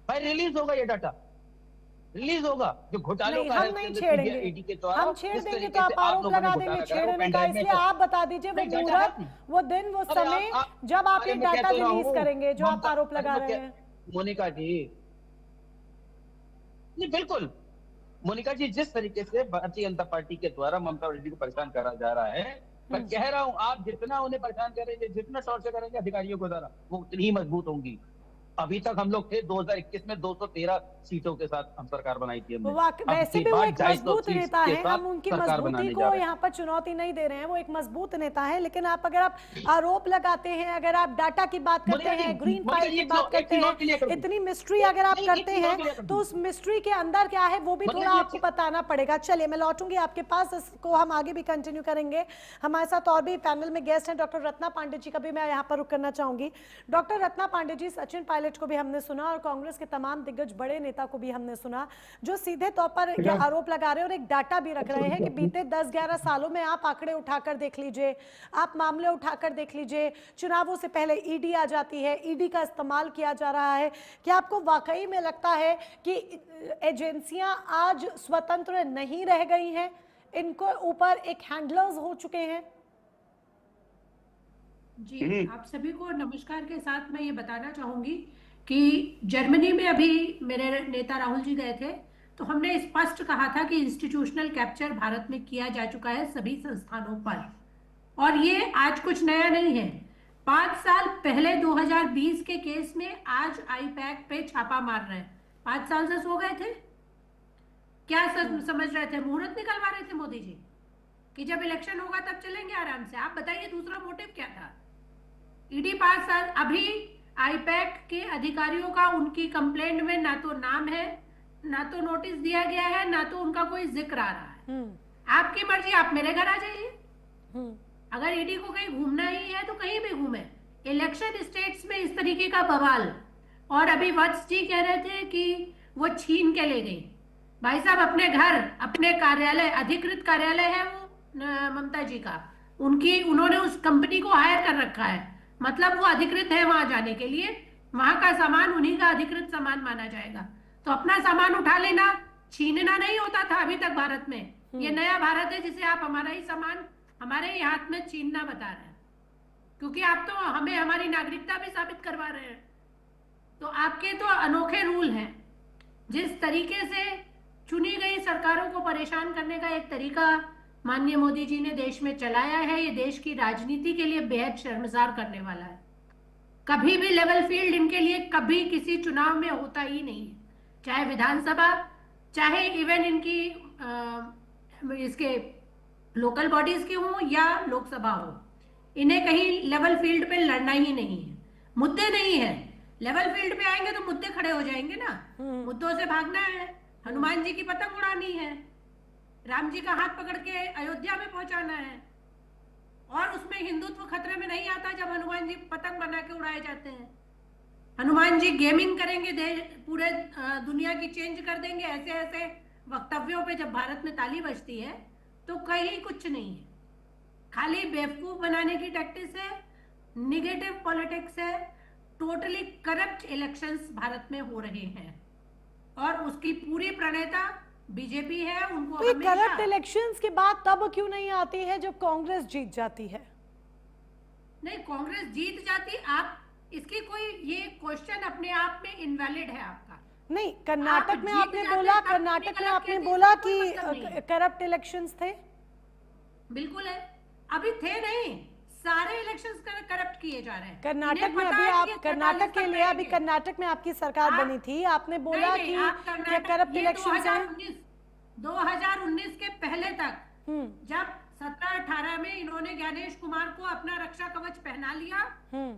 भाई, रिलीज होगा, ये डाटा रिलीज होगा जो घोटाले का है। हम नहीं छेड़ेंगे, हम छेड़ देंगे तो आप आरोप लगा देंगे छेड़ने का। इसलिए आप बता दीजिए वो मुहूर्त, वो दिन, वो समय जब आप ये डाटा रिलीज करेंगे जो आप आरोप लगा रहे हैं। मोनिका जी नहीं, बिल्कुल मोनिका जी, जिस तरीके से भारतीय जनता पार्टी के द्वारा ममता बनर्जी को परेशान करा जा रहा है, मैं कह रहा हूं आप जितना उन्हें परेशान करेंगे, जितना टॉर्चर करेंगे अधिकारियों के द्वारा, वो उतनी ही मजबूत होंगी। अभी तक हम लोग थे 2021 में 213 सीटों के साथ हम सरकार बनाई थी हमने। वैसे भी वो एक मजबूत नेता है, हम उनकी मजबूती को यहाँ पर चुनौती नहीं दे रहे हैं। वो एक मजबूत नेता है, लेकिन आप अगर आप आरोप लगाते हैं, अगर आप डाटा की बात करते हैं, ग्रीन फाइल की बात करते हैं, इतनी मिस्ट्री अगर आप करते हैं, तो उस मिस्ट्री के अंदर क्या है वो भी थोड़ा आपको बताना पड़ेगा। चलिए मैं लौटूंगी आपके पास, इसको हम आगे भी कंटिन्यू करेंगे। हमारे साथ और भी पैनल में गेस्ट हैं, डॉक्टर रत्ना पांडे जी का भी मैं यहाँ पर रुक करना चाहूंगी। डॉक्टर रत्ना पांडे जी, सचिन पायलट पायलट को भी हमने सुना और कांग्रेस के तमाम दिग्गज बड़े नेता को भी हमने सुना, जो सीधे तौर पर ये आरोप लगा रहे हैं और एक डाटा भी रख रहे हैं कि बीते 10-11 सालों में आप आंकड़े उठाकर देख लीजिए, आप मामले उठाकर देख लीजिए, चुनावों से पहले ईडी आ जाती है, ईडी का इस्तेमाल किया जा रहा है। क्या आपको वाकई में लगता है कि एजेंसियां आज स्वतंत्र नहीं रह गई हैं, इनको ऊपर एक हैंडलर्स हो चुके हैं? जी, आप सभी को नमस्कार के साथ मैं ये बताना चाहूंगी कि जर्मनी में अभी मेरे नेता राहुल जी गए थे, तो हमने स्पष्ट कहा था कि इंस्टीट्यूशनल कैप्चर भारत में किया जा चुका है सभी संस्थानों पर, और ये आज कुछ नया नहीं है। 5 साल पहले 2020 के केस में आज आईपैक पे छापा मार रहे हैं। 5 साल से सो गए थे क्या? समझ रहे थे मुहूर्त निकलवा रहे थे मोदी जी कि जब इलेक्शन होगा तब चलेंगे आराम से? आप बताइए दूसरा मोटिव क्या था? ईडी 5 साल, अभी आईपैक के अधिकारियों का उनकी कंप्लेंट में ना तो नाम है, ना तो नोटिस दिया गया है, ना तो उनका कोई जिक्र आ रहा है। आपकी मर्जी, आप मेरे घर आ जाइए। अगर ईडी को कहीं घूमना ही है तो कहीं भी घूमे। इलेक्शन स्टेट्स में इस तरीके का बवाल, और अभी वत्स जी कह रहे थे कि वो छीन के ले गई। भाई साहब, अपने घर, अपने कार्यालय, अधिकृत कार्यालय है वो ममता जी का, उन्होंने उस कंपनी को हायर कर रखा है, मतलब वो अधिकृत है वहां जाने के लिए, वहां का सामान उन्हीं का अधिकृत सामान माना जाएगा। तो अपना सामान उठा लेना, छीनना नहीं होता था अभी तक भारत में। ये नया भारत है जिसे आप हमारा ही सामान हमारे ही हाथ में छीनना बता रहे हैं, क्योंकि आप तो हमें हमारी नागरिकता भी साबित करवा रहे हैं। तो आपके तो अनोखे रूल हैं। जिस तरीके से चुनी गई सरकारों को परेशान करने का एक तरीका माननीय मोदी जी ने देश में चलाया है, ये देश की राजनीति के लिए बेहद शर्मसार करने वाला है। कभी भी लेवल फील्ड इनके लिए कभी किसी चुनाव में होता ही नहीं है, चाहे विधानसभा, चाहे इवन इनकी इसके लोकल बॉडीज की हो या लोकसभा हो, इन्हें कहीं लेवल फील्ड पे लड़ना ही नहीं है। मुद्दे नहीं है, लेवल फील्ड पे आएंगे तो मुद्दे खड़े हो जाएंगे ना। मुद्दों से भागना है, हनुमान जी की पतंग उड़ानी है, राम जी का हाथ पकड़ के अयोध्या में पहुंचाना है, और उसमें हिंदुत्व खतरे में नहीं आता जब हनुमान जी पतंग बना के उड़ाए जाते हैं। हनुमान जी गेमिंग करेंगे, पूरे दुनिया की चेंज कर देंगे, ऐसे ऐसे वक्तव्यों पे जब भारत में ताली बजती है तो कहीं कुछ नहीं है, खाली बेवकूफ बनाने की टैक्टिस है, निगेटिव पॉलिटिक्स है, टोटली करप्ट इलेक्शंस भारत में हो रहे हैं, और उसकी पूरी प्रणेता बीजेपी है। उनको तो करप्ट इलेक्शंस की बात तब क्यों नहीं आती है जब कांग्रेस जीत जाती है? नहीं, कांग्रेस जीत जाती, आप इसकी कोई ये क्वेश्चन अपने आप में इनवैलिड है आपका। नहीं, कर्नाटक में आपने बोला, कर्नाटक में आपने बोला कि करप्ट इलेक्शंस थे। बिल्कुल है, अभी थे नहीं, सारे इलेक्शंस करप्ट किए जा रहे हैं कर्नाटक में। अभी आप कर्नाटक के लिए, अभी कर्नाटक में आपकी सरकार बनी थी, आपने बोला कि करप्ट इलेक्शंस हैं। 2019 के पहले तक जब 17-18 में इन्होंने ज्ञानेश कुमार को अपना रक्षा कवच पहना लिया,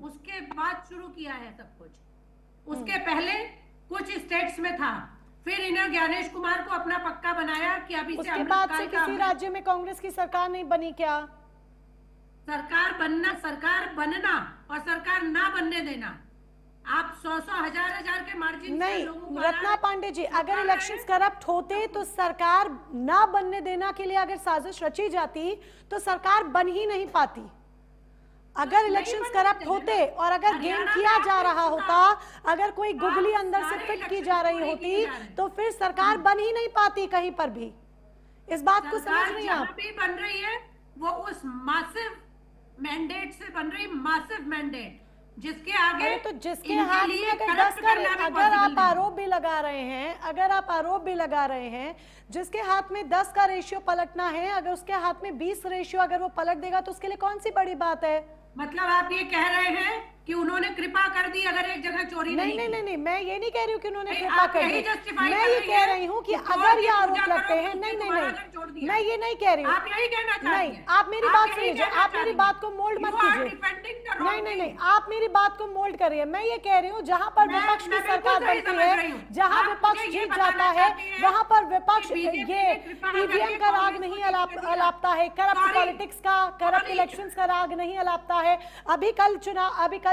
उसके बाद शुरू किया है सब कुछ। उसके पहले कुछ स्टेट्स में था, फिर इन्हें ज्ञानेश कुमार को अपना पक्का बनाया कि अभी से उसके बाद से किसी राज्य में कांग्रेस की सरकार नहीं बनी क्या? सरकार बनना और सरकार ना बनने देना, आप 100 हजार के मार्जिन नहीं। रत्ना पांडे जी, अगर इलेक्शंस करप्ट होते तो सरकार ना बनने देना के लिए अगर साजिश रची जाती तो सरकार बन ही नहीं पाती। अगर इलेक्शंस करप्ट होते और अगर गेम किया जा रहा होता, अगर कोई गुगली अंदर से फिट की जा रही होती, तो फिर सरकार बन ही नहीं पाती कहीं पर भी। इस बात को समझ रही हैं आप? बन रही है वो उस मासिव मैंडेट से बन रही, मासिव मैंडेट, जिसके आगे तो जिसके हाथ में अगर 10 का, अगर आप आरोप भी लगा रहे हैं, अगर आप आरोप भी लगा रहे हैं, जिसके हाथ में 10 का रेशियो पलटना है, अगर उसके हाथ में 20 रेशियो अगर वो पलट देगा तो उसके लिए कौन सी बड़ी बात है? मतलब आप ये कह रहे हैं कि उन्होंने कृपा कर दी अगर एक जगह चोरी नहीं, मैं ये नहीं कह रही हूँ कि उन्होंने कृपा कर दी। मैं ये कह रही हूँ कि अगर ये आरोप लगते हैं, नहीं, मैं ये नहीं कह रही हूँ। आप यही कहना चाहते हैं? नहीं, आप मेरी बात सुनिए, आप मेरी बात को मोल्ड मत कीजिए। नहीं, आप मेरी बात को मोल्ड करिए। मैं ये कह रही हूँ जहाँ पर विपक्ष की सरकार बनती है, जहाँ विपक्ष जीत जाता है, वहाँ पर विपक्ष ये ईवीएम का राग नहीं अलापता है, करप्ट पॉलिटिक्स का, करप्ट इलेक्शंस का राग नहीं अलापता है। अभी कल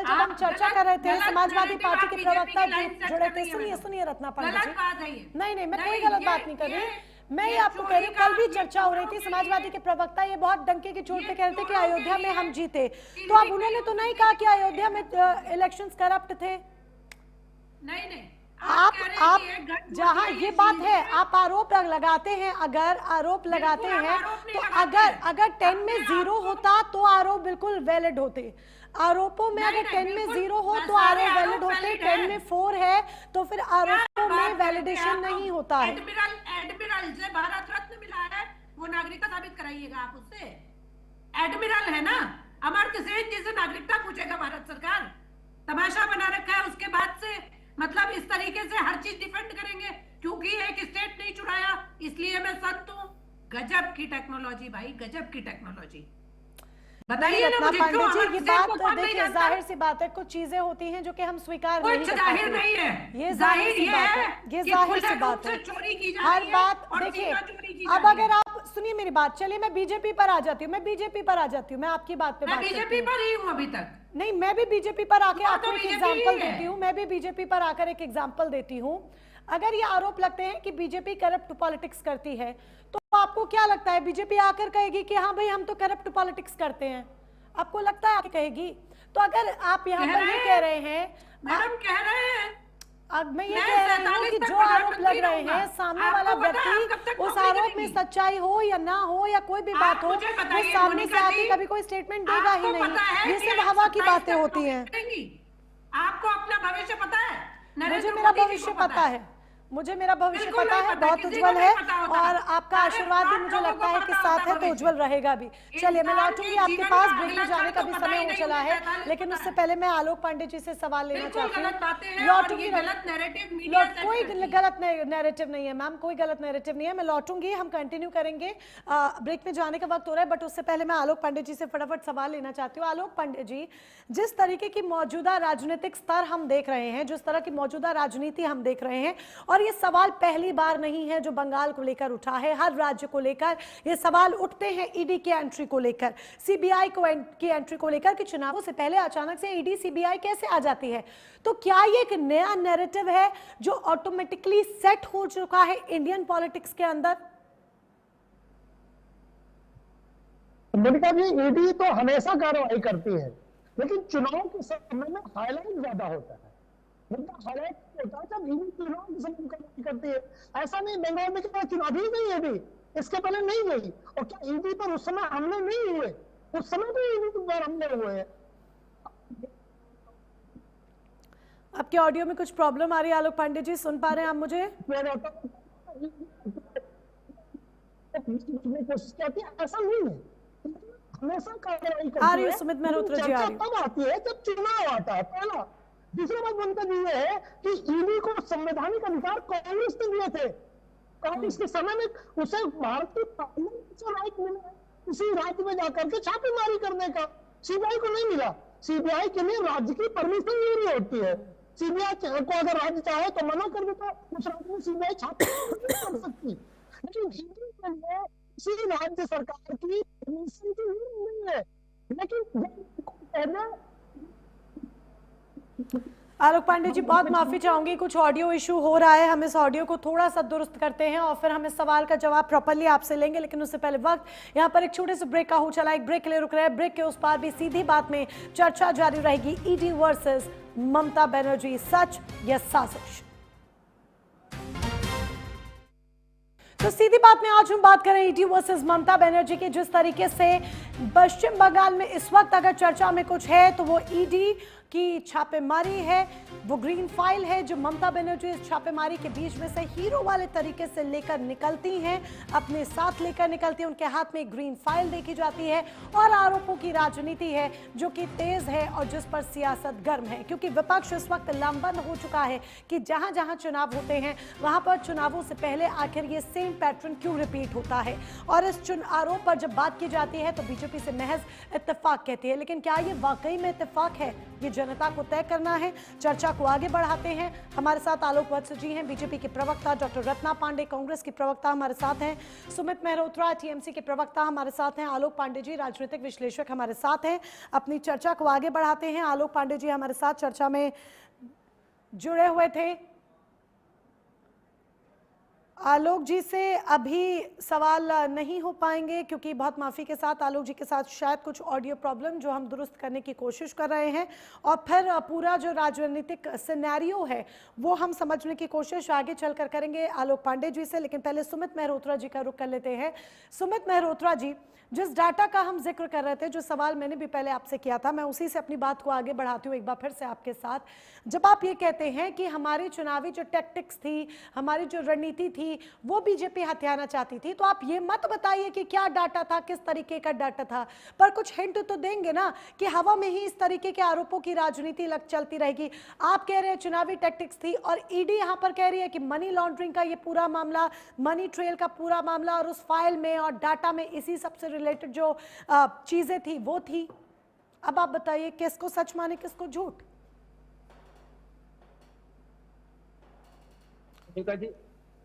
जब हम चर्चा कर रहे थे, गलत समाजवादी narrative पार्टी आप के BJP प्रवक्ता की line set जुड़े कर थे। रही है सुनिए मैडम। सुनिए रत्ना पांडे गलत जी, बात है ये। नहीं मैं कोई नहीं, गलत ये- बात नहीं कर रही। ये- मैं ये ये आपको कह रही हूँ, कल भी चोरी चर्चा हो रही थी, चोरों के समाजवादी लिए- के प्रवक्ता ये बहुत डंके की चोट पे कह रहे थे कि चोरों के अयोध्या में लिए हम जीते, तो दिल्ली अब उन्होंने तो नहीं कहा कि अयोध्या में इलेक्शंस करप्ट थे। नहीं आप कह रहे आप हैं कि ये गठबंधन जहाँ की ये बात चीज है, आप आरोप लगाते हैं, अगर आरोप लगाते हम हैं आरोप नहीं तो लगाते। अगर 10 में अपने 0 आप को- होता तो आरोप बिल्कुल वैलिड होते। आरोपों में नहीं, अगर नहीं, 10 में बिल्कुल 0 हो तो सारे आरोप वैलिड आरोप होते, valid 10 है। में 4 है तो फिर आरोपों में बात वैलिडेशन करते हैं नहीं आप? होता है। एडमिरल से भारत रत्न मिला है, वो नागरिकता साबित कराइएगा आप उससे। एडमिरल है ना, अमर्त्य सेन जी से नागरिकता पूछेगा भारत सरकार। तमाशा बना रखा है, उसके बाद से मतलब इस तरीके से हर चीज डिफेंड करेंगे क्योंकि एक स्टेट नहीं चुराया इसलिए मैं संत हूँ। गजब की टेक्नोलॉजी भाई, गजब की टेक्नोलॉजी। बताइए ना रत्ना मुझे पांडे क्यों जी, ये अमर्त्य सेन बात को कौन नहीं देखिए, जानता? जाहिर सी बात है, कुछ चीजें होती हैं जो कि हम स्वीकार नहीं कुछ कर जाहिर पाते। नहीं है, ये जाहिर सी ये बात है है, ये कि जाहिर सी खुले बात रूप है। से चोरी की जा हर रही है बात और देखिए, सीधा चोरी की अब जा अगर रही है। आप सुनिए मेरी बात, चलिए मैं बीजेपी पर आ जाती हूँ, मैं बीजेपी पर आ जाती हूँ, मैं आपकी बात पे मैं बात करती बीजेपी हूँ। पर ही हूँ अभी तक। नहीं, मैं भी बीजेपी पर आके वो तो आपको एक BJP एग्जांपल ही है। देती हूँ, मैं भी बीजेपी पर आकर एक एग्जांपल देती हूँ। अगर ये आरोप लगते हैं कि बीजेपी करप्ट पॉलिटिक्स करती है, तो आपको क्या लगता है बीजेपी आकर कहेगी कि हाँ भाई हम तो करप्ट पॉलिटिक्स करते हैं? आपको लगता है आप कहेगी? तो अगर आप यहाँ पर ये कह रहे हैं, मैडम कह रहे हैं, अब मैं ये मैं कह रही हूँ 47 कि तक जो आरोप प्रधानमंत्री लग रहे रहूंगा। हैं, सामने आपको वाला पता है आप कब व्यक्ति तक उस नौकरी आरोप में करेंगी? सच्चाई हो या ना हो या कोई भी आप बात हो, मुझे वो बताइए, सामने से मोनिका आके जी, कभी कोई स्टेटमेंट देगा ही आपको नहीं। पता है ये कि सब आप हवा की 27 बातें तक होती नौकरी हैं। करेंगी? आपको अपना भविष्य पता है? मुझे नरेंद्र मेरा मोदी जी भविष्य को पता है, मुझे मेरा भविष्य बिल्कुल पता नहीं है, पता, बहुत किसी को उज्जवल नहीं है पता होता। और आपका सारे आशीर्वाद भी आम मुझे लोगों लगता को है कि पता साथ होता है तो भविष्य। उज्जवल रहेगा भी। चलिए मैं इंसान लौटूंगी के आपके जीवन पास, का ब्रेक में अगला जाने का चरण भी तो समय पता ही हो नहीं, चला है, 45 लेकिन पता उससे है। पहले मैं आलोक पांडे जी से सवाल लेना बिल्कुल चाहती गलत बातें हूँ। हैं और लौटूंगी ये ना- गलत नैरेटिव मीडिया सेट कोई करती है। गलत नैरेटिव नहीं है मैम, कोई गलत नैरेटिव नहीं है। मैं लौटूंगी, हम कंटिन्यू करेंगे। ब्रेक में जाने का वक्त हो रहा है, बट उससे पहले मैं आलोक पांडे जी से फटाफट सवाल लेना चाहती हूँ। आलोक पांडे जी, जिस तरीके की मौजूदा राजनीतिक स्तर हम देख रहे हैं, जिस तरह की मौजूदा राजनीति हम देख रहे हैं, और ये सवाल पहली बार नहीं है जो बंगाल को लेकर उठा है, हर राज्य को लेकर ये सवाल उठते हैं, ईडी की एंट्री को लेकर, सीबीआई की एंट्री को लेकर कि चुनावों से पहले अचानक से ईडी सीबीआई कैसे आ जाती है। तो क्या ये एक नया नैरेटिव है जो ऑटोमेटिकली सेट हो चुका है इंडियन पॉलिटिक्स के अंदर? मोनिका जी, ईडी तो हमेशा कार्रवाई करती है, लेकिन चुनाव के समय में हाईलाइट ज्यादा होता है। मुद्दा हाईलाइट होता है जब ईडी चुनाव के समय कार्रवाई करती है। ऐसा नहीं बंगाल में क्या चुनाव ही नहीं ईडी इसके पहले नहीं गई, और क्या ईडी पर उस समय हमले नहीं हुए? उस समय भी ईडी पर हमले हुए हैं। आपके ऑडियो में कुछ प्रॉब्लम आ रही है आलोक पांडे जी, सुन पा रहे हैं आप मुझे? कोशिश करती है, ऐसा नहीं है, हमेशा कार्रवाई करती आ रही है। हूँ सुमित मल्होत्रा जी, आ रही हूँ। तब आती है जब चुनाव आता है, पहला। दूसरा बात बनकर ये है कि ईडी को संवैधानिक अधिकार कांग्रेस ने दिए थे। कांग्रेस के समय में उसे भारत की पार्लियामेंट से राइट मिला किसी राज्य में जाकर के छापेमारी करने का, सीबीआई को नहीं मिला। सीबीआई के लिए राज्य की परमिशन जरूरी होती है। सीबीआई को अगर राज्य चाहे तो मना कर देता, उस राज्य में सीबीआई छापेमारी कर सकती, लेकिन ईडी के लिए किसी राज्य सरकार की परमिशन की जरूरत नहीं है। लेकिन आलोक पांडे जी, बहुत माफी चाहूंगी, कुछ ऑडियो इशू हो रहा है, हम इस ऑडियो को थोड़ा सा दुरुस्त करते हैं और फिर हम इस सवाल का जवाब प्रॉपर्ली आपसे लेंगे। लेकिन उससे पहले वक्त यहाँ पर एक छोटे से ब्रेक का हो चला, एक ब्रेक के लिए रुक रहे हैं। ब्रेक के उस पार भी सीधी बात में चर्चा जारी रहेगी, ईडी वर्सेस ममता बनर्जी, सच या साजिश। तो सीधी बात में आज हम बात करें ईडी वर्सेस ममता बनर्जी की। जिस तरीके से पश्चिम बंगाल में इस वक्त अगर चर्चा में कुछ है तो वो ईडी की छापेमारी है, वो ग्रीन फाइल है जो ममता बनर्जी इस छापेमारी के बीच में से हीरो वाले तरीके से लेकर निकलती हैं, अपने साथ लेकर निकलती हैं। उनके हाथ में एक ग्रीन फाइल देखी जाती है और आरोपों की राजनीति है जो कि तेज है और जिस पर सियासत गर्म है, क्योंकि विपक्ष इस वक्त लामबंद हो चुका है कि जहां जहां चुनाव होते हैं वहां पर चुनावों से पहले आखिर ये सेम पैटर्न क्यों रिपीट होता है। और इस आरोप पर जब बात की जाती है तो बीजेपी बीजेपी से महज इत्तेफाक कहती है। लेकिन क्या ये वाकई में इत्तेफाक है, ये जनता को तय करना है। चर्चा को आगे बढ़ाते हैं। हमारे साथ आलोक वत्स जी हैं, बीजेपी के प्रवक्ता, डॉक्टर रत्ना पांडे कांग्रेस की प्रवक्ता हमारे साथ हैं, सुमित मेहरोत्रा टीएमसी के प्रवक्ता हमारे साथ हैं, आलोक पांडे जी राजनीतिक विश्लेषक हमारे साथ हैं। अपनी चर्चा को आगे बढ़ाते हैं। आलोक पांडे जी हमारे साथ चर्चा में जुड़े हुए थे। आलोक जी से अभी सवाल नहीं हो पाएंगे क्योंकि बहुत माफ़ी के साथ आलोक जी के साथ शायद कुछ ऑडियो प्रॉब्लम जो हम दुरुस्त करने की कोशिश कर रहे हैं, और फिर पूरा जो राजनीतिक सिनेरियो है वो हम समझने की कोशिश आगे चलकर करेंगे आलोक पांडे जी से। लेकिन पहले सुमित मेहरोत्रा जी का रुख कर लेते हैं। सुमित मेहरोत्रा जी, जिस डाटा का हम जिक्र कर रहे थे, जो सवाल मैंने भी पहले आपसे किया था, मैं उसी से अपनी बात को आगे बढ़ाती हूँ एक बार फिर से आपके साथ। जब आप ये कहते हैं कि हमारी चुनावी जो टैक्टिक्स थी, हमारी जो रणनीति थी, वो बीजेपी हथियाना चाहती थी, तो आप ये मत बताइए कि क्या डाटा था, किस तरीके का डाटा था, पर कुछ हिंट तो देंगे ना कि हवा में ही इस तरीके के आरोपों की राजनीति चलती रहेगी। आप कह रहे हैं चुनावी टैक्टिक्स थी, और ईडी यहाँ पर कह रही है कि मनी लॉन्ड्रिंग का ये पूरा मामला, मनी ट्रेल का पूरा मामला, और उस फाइल में और डाटा में इसी सबसे रिलेटेड जो चीजें थी वो थी। अब आप बताइए किसको सच माने, किसको झूठ?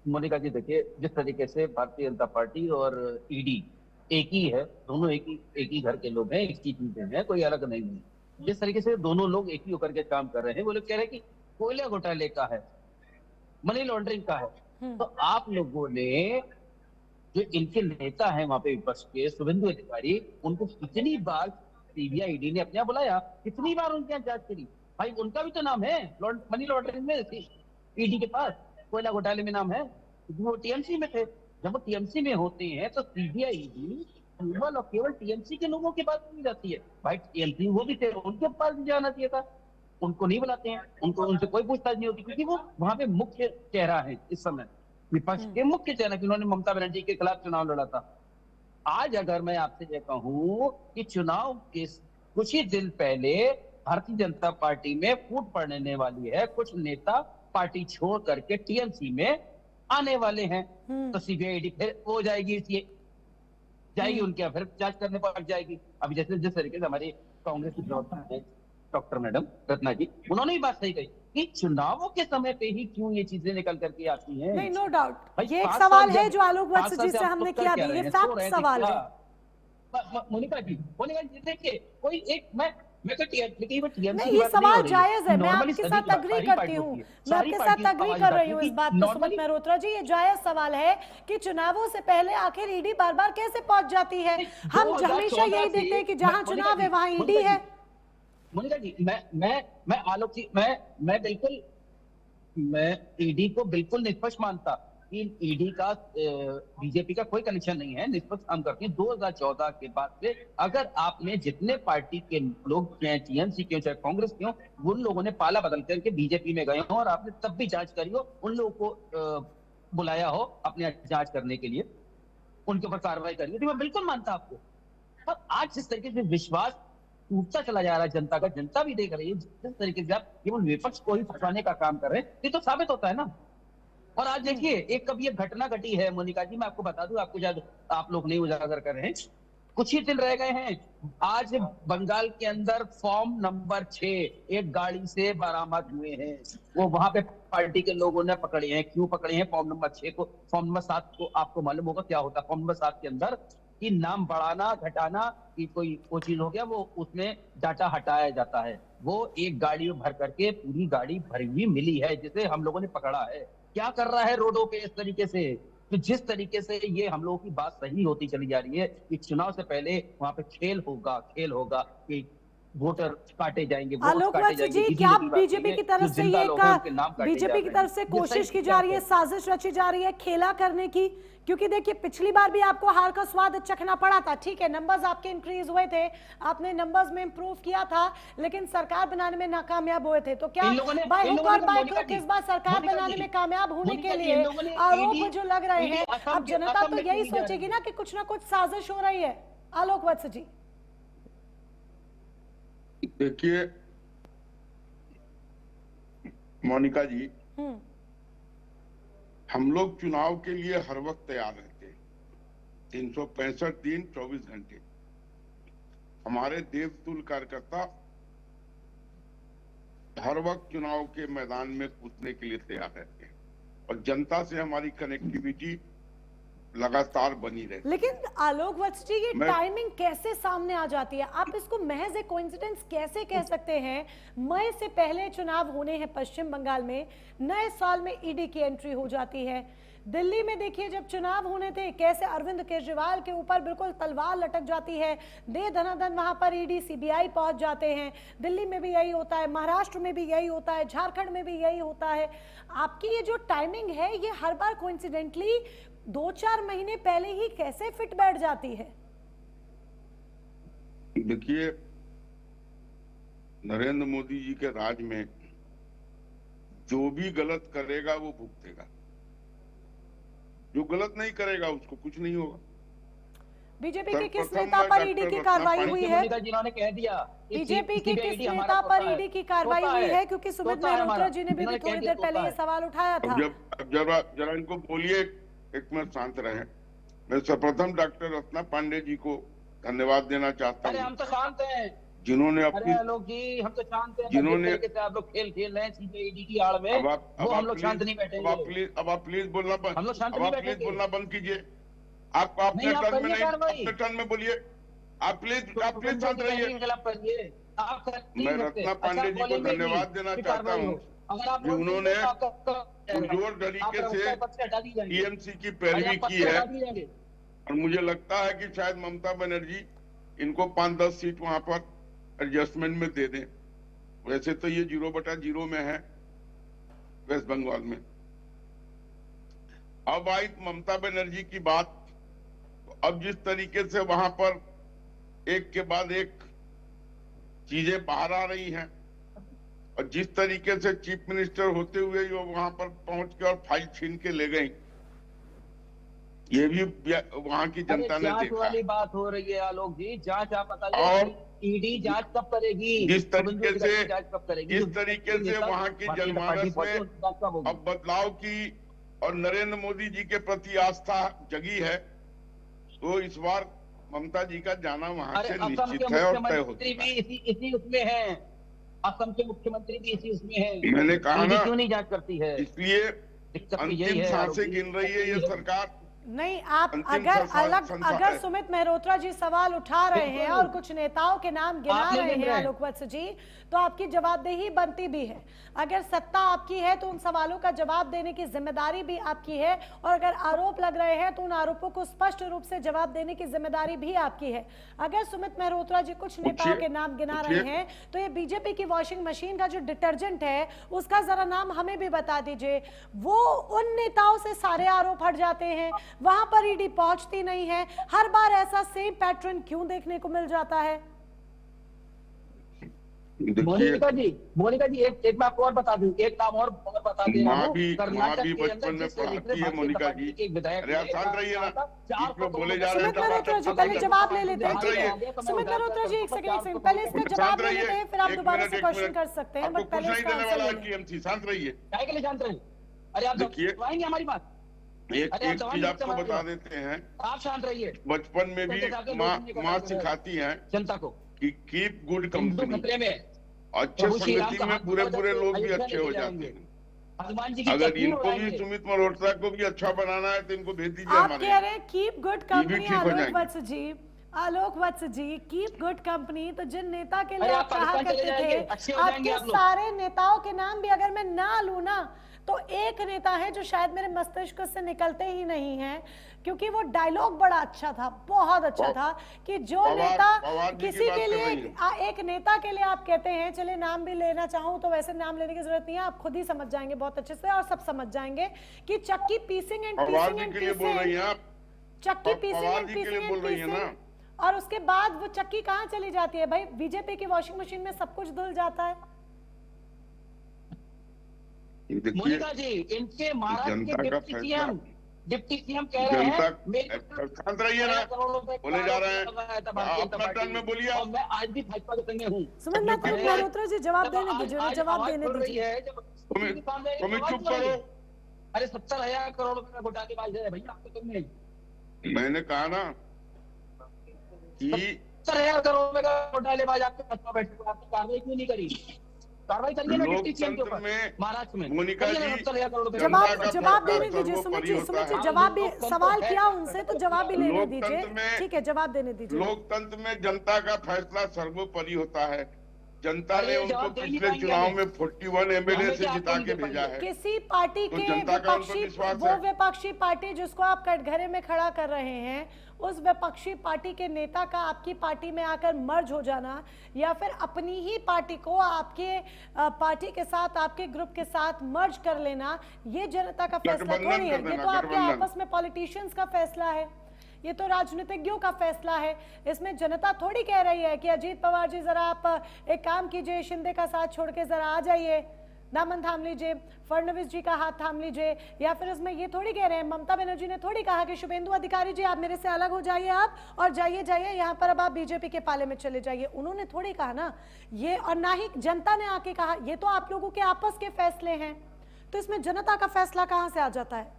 मोनिका जी देखिए, जिस तरीके से भारतीय जनता पार्टी और ईडी एक ही है, दोनों एक ही घर के लोग हैं, एक ही चीजें हैं, कोई अलग नहीं है। जिस तरीके से दोनों लोग एक ही होकर के काम कर रहे हैं, वो लोग कह रहे हैं कि कोयला घोटाले का है, मनी लॉन्ड्रिंग का है, तो आप लोगों ने जो इनके नेता हैं वहां पे विपक्ष के, शुभेंदु अधिकारी, उनको कितनी बार सीबीआई ईडी ने अपने यहाँ बुलाया, कितनी बार उनके यहाँ जांच करी? भाई उनका भी तो नाम है मनी लॉन्ड्रिंग में, ईडी के पास कोयला घोटाले में नाम है, वो टीएमसी में थे। जब वो टीएमसी में होते हैं तो सीबीआई ईडी केवल और केवल टीएमसी के लोगों के पास नहीं जाती है। भाई टीएमसी वो भी थे, उनके पास भी जाना चाहिए था, उनको नहीं बुलाते हैं, उनको उनसे कोई पूछताछ नहीं होती, क्योंकि वो वहां पे मुख्य चेहरा है इस समय, विपक्ष के मुख्य चेहरा, जिन्होंने ममता बनर्जी के खिलाफ चुनाव लड़ा था। आज अगर मैं आपसे ये कहूं कि चुनाव के कुछ ही दिन पहले भारतीय जनता पार्टी में फूट पड़ने वाली है, कुछ नेता पार्टी छोड़ करके टीएमसी में आने वाले हैं, तो सीबीआई ईडी फिर हो जाएगी, इसलिए जाएगी उनके फिर जांच करने पर लग जाएगी। अभी जैसे जिस तरीके से हमारी कांग्रेस की प्रवक्ता है डॉक्टर मैडम रत्ना जी, उन्होंने ही बात सही कही कि चुनावों के समय पे ही क्यों ये चीजें निकल करके आती हैं। नहीं, नो डाउट, ये एक सवाल है जो आलोक वत्स जी से हमने किया था, ये फैक्ट सवाल है। मोनिका जी देखिए, कोई एक मैं तो टीएमसी नहीं, ये सवाल जायज है, मैं आपके साथ अग्री करती हूँ, मैं आपके साथ अग्री कर रही हूँ इस बात पर सुमित मेहरोत्रा जी। ये जायज सवाल है कि चुनावों से पहले आखिर ईडी बार बार कैसे पहुंच जाती है। हम हमेशा यही देखते हैं कि जहां चुनाव है वहां ईडी है। मोनिका जी, मैं आलोक जी, मैं बिल्कुल, मैं ईडी को बिल्कुल निष्पक्ष मानता कि ईडी का बीजेपी का कोई कनेक्शन नहीं है, निष्पक्ष काम करती है। 2014 के बाद से अगर आपने जितने पार्टी के लोग टीएमसी के चाहे कांग्रेस के हो, उन लोगों ने पाला बदल करके बीजेपी में गए हो और आपने तब भी जांच करी हो, उन लोगों को बुलाया हो अपने जांच करने के लिए, उनके ऊपर कार्रवाई करी हो, तो मैं बिल्कुल मानता आपको। पर आज जिस तरीके से विश्वास टूटता चला जा रहा है जनता का, जनता भी देख रही है जिस तरीके से आप केवल विपक्ष को ही फंसाने का काम कर रहे हैं, ये तो साबित होता है ना। और आज देखिए, एक कभी एक घटना घटी है मोनिका जी, मैं आपको बता दूं, आपको शायद आप लोग नहीं उजागर कर रहे हैं, कुछ ही दिन रह गए हैं, आज बंगाल के अंदर फॉर्म नंबर 6 एक गाड़ी से बरामद हुए हैं। वो वहां पे पार्टी के लोगों ने पकड़े हैं। क्यों पकड़े हैं फॉर्म नंबर 6 को? फॉर्म नंबर 7 को आपको मालूम होगा क्या होता है फॉर्म नंबर 7 के अंदर, कि नाम बढ़ाना घटाना की कोई वो चीज हो गया, वो उसमें डाटा हटाया जाता है। वो एक गाड़ी में भर करके पूरी गाड़ी भरी हुई मिली है, जिसे हम लोगों ने पकड़ा है। क्या कर रहा है रोडों पे इस तरीके से? तो जिस तरीके से ये हम लोगों की बात सही होती चली जा रही है कि चुनाव से पहले वहां पे खेल होगा कि वोटर काटे जाएंगे, आलोक वत्स जी, क्या बीजेपी की तरफ से ये बीजेपी की तरफ से कोशिश की जा रही है, साजिश रची जा रही है खेला करने की? क्योंकि देखिए, पिछली बार भी आपको हार का स्वाद चखना पड़ा था। ठीक है, नंबर्स आपके इंक्रीज हुए थे, आपने नंबर्स में इंप्रूव किया था, लेकिन सरकार बनाने में नाकामयाब हुए थे। तो क्या बाय हुक और बाय क्रुक इस बार सरकार बनाने में कामयाब होने के लिए आरोप जो लग रहे हैं, अब जनता तो यही सोचेगी ना कि कुछ ना कुछ साजिश हो रही है। आलोक वत्स जी देखिए मोनिका जी, हम लोग चुनाव के लिए हर वक्त तैयार रहते हैं, 365 दिन 24 घंटे। हमारे देवतुल्य कार्यकर्ता हर वक्त चुनाव के मैदान में कूदने के लिए तैयार रहते हैं और जनता से हमारी कनेक्टिविटी लगातार बनी रहती है। लेकिन आलोक वत्स जी, ये टाइमिंग कैसे सामने आ जाती है? आप इसको महज एक कोइंसिडेंस कैसे कह सकते हैं? मई से पहले चुनाव होने हैं पश्चिम बंगाल में, नए साल में ईडी की एंट्री हो जाती है। दिल्ली में देखिए जब चुनाव होने थे कैसे अरविंद केजरीवाल के ऊपर बिल्कुल तलवार लटक जाती है, दे धनाधन वहां पर ईडी सीबीआई पहुंच जाते हैं। दिल्ली में भी यही होता है, महाराष्ट्र में भी यही होता है, झारखंड में भी यही होता है। आपकी ये जो टाइमिंग है ये हर बार कोइंसिडेंटली 2-4 महीने पहले ही कैसे फिट बैठ जाती है? देखिए, नरेंद्र मोदी जी के राज में जो भी गलत करेगा वो भुगतेगा, जो गलत नहीं करेगा उसको कुछ नहीं होगा। बीजेपी के किस नेता पर ईडी की कार्रवाई हुई है? जिन्होंने कह दिया बीजेपी के किस नेता पर ईडी की कार्रवाई हुई है? क्योंकि सुमित मेहरोत्रा जी ने भी थोड़ी देर पहले ये सवाल उठाया था। जरा इनको बोलिए, एक मिनट शांत रहे। मैं सर्वप्रथम डॉक्टर रत्ना पांडे जी को धन्यवाद देना चाहता हूँ। हम तो शांत हैं, जिन्होंने अपनी लोग जी हम तो शांत हैं, जिन्होंने आप लोग खेल रहे हैं सीबीआई की आड़ में, वो हम लोग शांत नहीं बैठेंगे। अब आप प्लीज बोलना बंद, हम लोग शांत अब नहीं आप प्लीज बैठेंगे। बोलना बंद कीजिए। आप अपने टर्न में नहीं, अपने टर्न में बोलिए। आप प्लीज शांत रहिए। मैं रत्ना पांडे जी को धन्यवाद देना चाहता हूँ कि उन्होंने पुरजोर तरीके से टीएमसी की पैरवी की है और मुझे लगता है कि शायद ममता बनर्जी इनको 5-10 सीट वहां पर एडजस्टमेंट में दे दें। वैसे तो ये 0/0 में है वेस्ट बंगाल में। अब आई ममता बनर्जी की बात, तो अब जिस तरीके से वहां पर एक के बाद एक चीजें बाहर आ रही हैं और जिस तरीके से चीफ मिनिस्टर होते हुए जो वहां पर पहुंच के और फाइल छीन के ले गई, ये भी वहां की जनता ने देखा। वाली बात हो रही है आलोक जी, जांच आप बताइए और ईडी जांच कब करेगी? जिस तरीके से जांच कब करेगी? जिस तरीके से वहां की जनमानस में अब बदलाव की और नरेंद्र मोदी जी के प्रति आस्था जगी है, तो इस बार ममता जी का जाना वहां से निश्चित है और तय होता है। इसी उसमें है, असम के मुख्यमंत्री भी इसी उसमें है। मैंने कहा ना, क्यों नहीं जांच करती है? इसलिए अंतिम सांसें गिन रही है ये सरकार। नहीं, आप अगर सुमित मेहरोत्रा जी सवाल उठा रहे हैं और कुछ नेताओं के नाम गिना रहे हैं आलोक वत्स जी, तो आपकी जवाबदेही बनती भी है। अगर सत्ता आपकी है तो उन सवालों का जवाब देने की जिम्मेदारी भी आपकी है, और अगर आरोप लग रहे हैं तो उन आरोपों को स्पष्ट रूप से जवाब देने की जिम्मेदारी भी आपकी है। अगर सुमित मेहरोत्रा जी कुछ नेताओं के नाम गिना रहे हैं तो ये बीजेपी की वॉशिंग मशीन का जो डिटर्जेंट है उसका जरा नाम हमें भी बता दीजिए। वो उन नेताओं से सारे आरोप हट जाते हैं, वहां पर ईडी पहुंचती नहीं है। हर बार ऐसा सेम पैटर्न क्यों देखने को मिल जाता है? मोनिका जी एक मैं आपको और बता दूं, एक नाम और बता दे रहा हूं। कर्नाटक भी बचपन में पढ़ाती है मोनिका जी। अरे आप शांत रहिए ना, बीच में बोले जा रहे हैं। सुमित मेहरोत्रा जी पहले जवाब ले लेते हैं। सुमित मेहरोत्रा जी एक सेकंड पहले इसका जवाब ले लेते हैं, फिर आप दोबारा से क्वेश्चन कर सकते हैं। बट पहले इसका आंसर ले टीएमसी शांत रहिए। क्या के लिए शांत रहिए? अरे आप देखिए हमारी बात। एक चीज आपको बता देते हैं, आप शांत रहिए। बचपन में भी माँ सिखाती है जनता को कि कीप गुड कंपनी। अच्छे संगति में बुरे लोग भी अच्छे हो जाते हैं। अगर इनको भी सुमित मल्होत्रा को भी अच्छा बनाना है तो इनको भेज दीजिए। आप कह रहे हैं कीप गुड कंपनी आलोक वत्स जी कीप गुड कंपनी, तो जिन नेता के लिए आप कहा करते थे, आपके सारे नेताओं के नाम भी अगर मैं ना लूं ना तो एक नेता है जो शायद मेरे मस्तिष्क से निकलते ही नहीं है, क्योंकि वो डायलॉग बड़ा अच्छा था, बहुत अच्छा था कि जो नेता किसी के लिए एक नेता के लिए आप कहते हैं, चलिए नाम भी लेना चाहूं तो वैसे नाम लेने की जरूरत नहीं है, आप खुद ही समझ जाएंगे बहुत अच्छे से और सब समझ जाएंगे कि चक्की पीसिंग एंड और उसके बाद वो चक्की कहां चली जाती है भाई? बीजेपी की वॉशिंग मशीन में सब कुछ धुल जाता है। मोनिका जी, इनके महाराष्ट्र के डिप्टी सीएम कह रहे हैं शांत रहिए ना, बोले जा रहे हैं। अपना टर्न में बोलिए। और मैं आज भी भाजपा के संग हूं। सुमित मेहरोत्रा जी जवाब देने दीजिए, जवाब देने दीजिए। तुम चुप करो। अरे 70,000 करोड़ रुपए का घोटालेबाज है भैया, आपको तुम नहीं। मैंने कहा ना कि 70,000 करोड़ रुपए का घोटालेबाज आपके पद पर बैठे हुए, आपने कार्रवाई क्यों नहीं करी? कार्रवाई करिए ना डिप्टी सीएम के लोकतंत्र ऊपर में महाराष्ट्र में। मोनिका करिए ना जी, 70,000 करोड़ रुपए जवाब देने दीजिए सर्वोपरि सुमित होता जी, है। जवाब भी लोकतंत्र सवाल है। किया उनसे तो जवाब भी लेने लोकतंत्र दीजिए, में- ठीक है जवाब देने दीजिए। लोकतंत्र में जनता का फैसला सर्वोपरि होता है। जनता ने अरे उनको जवाब दे नहीं पिछले पाएंगे चुनाव हमें। में 41 एमएलए हमें से क्या जिता आपको के नहीं दे भेजा है। किसी पार्टी तो के जनता का उन पर विपक्षी, विश्वास वो है। विपक्षी पार्टी जिसको आप कटघरे में खड़ा कर रहे हैं, उस विपक्षी पार्टी के नेता का आपकी पार्टी में आकर मर्ज हो जाना या फिर अपनी ही पार्टी को आपके पार्टी के साथ, आपके ग्रुप के साथ मर्ज कर लेना, ये जनता का फैसला गठबंधन थोड़ी है, कर ये देना, तो आपके गठबंधन। आपस में पॉलिटिशियंस का फैसला है, ये तो राजनीतिज्ञों का फैसला है। इसमें जनता थोड़ी कह रही है कि अजीत पवार जी जरा आप एक काम कीजिए, शिंदे का साथ छोड़ के जरा आ जाइए, दामन थाम लीजिए, फडणवीस जी का हाथ थाम लीजिए, या फिर उसमें ये थोड़ी कह रहे हैं, ममता बनर्जी ने थोड़ी कहा कि शुभेंदु अधिकारी जी आप मेरे से अलग हो जाइए आप, और जाइए जाइए यहाँ पर अब आप बीजेपी के पाले में चले जाइए, उन्होंने थोड़ी कहा ना ये, और ना ही जनता ने आके कहा, ये तो आप लोगों के आपस के फैसले हैं, तो इसमें जनता का फैसला कहां से आ जाता है?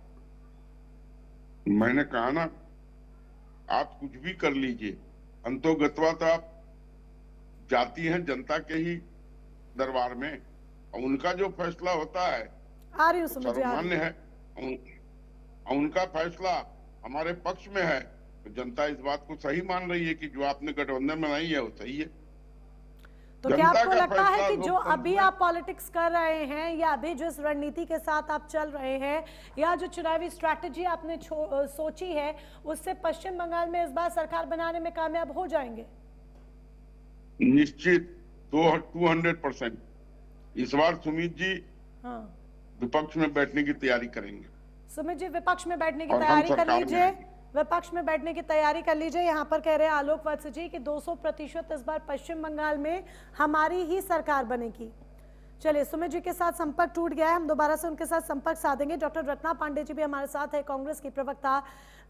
मैंने कहा ना, आप कुछ भी कर लीजिए, अंतोगत्वा तो आप जाती हैं जनता के ही दरबार में, और उनका जो फैसला होता है आ रही हूँ समझ आ रही सर्वमान्य है। उनका फैसला हमारे पक्ष में है, तो जनता इस बात को सही मान रही है कि जो आपने गठबंधन बनाई है वो सही है। तो क्या जनता आपको का लगता है फैसला कि जो लोकतंत्र अभी में- आप पॉलिटिक्स कर रहे हैं, या अभी जिस रणनीति के साथ आप चल रहे हैं, या जो चुनावी स्ट्रैटेजी आपने सोची है, उससे पश्चिम बंगाल में इस बार सरकार बनाने में कामयाब हो जाएंगे? निश्चित 200% इस बार सुमित जी हाँ, विपक्ष में बैठने की तैयारी करेंगे। सुमित जी विपक्ष में बैठने की और हम तैयारी कर सरकार में लीजिए, आएंगे। विपक्ष में बैठने की तैयारी कर लीजिए। यहाँ पर कह रहे हैं आलोक वत्स जी कि 200% इस बार पश्चिम बंगाल में हमारी ही सरकार बनेगी। चलिए, सुमित जी के साथ संपर्क टूट गया है, हम दोबारा से उनके साथ संपर्क साधेंगे। डॉक्टर रत्ना पांडे जी भी हमारे साथ है, कांग्रेस की प्रवक्ता।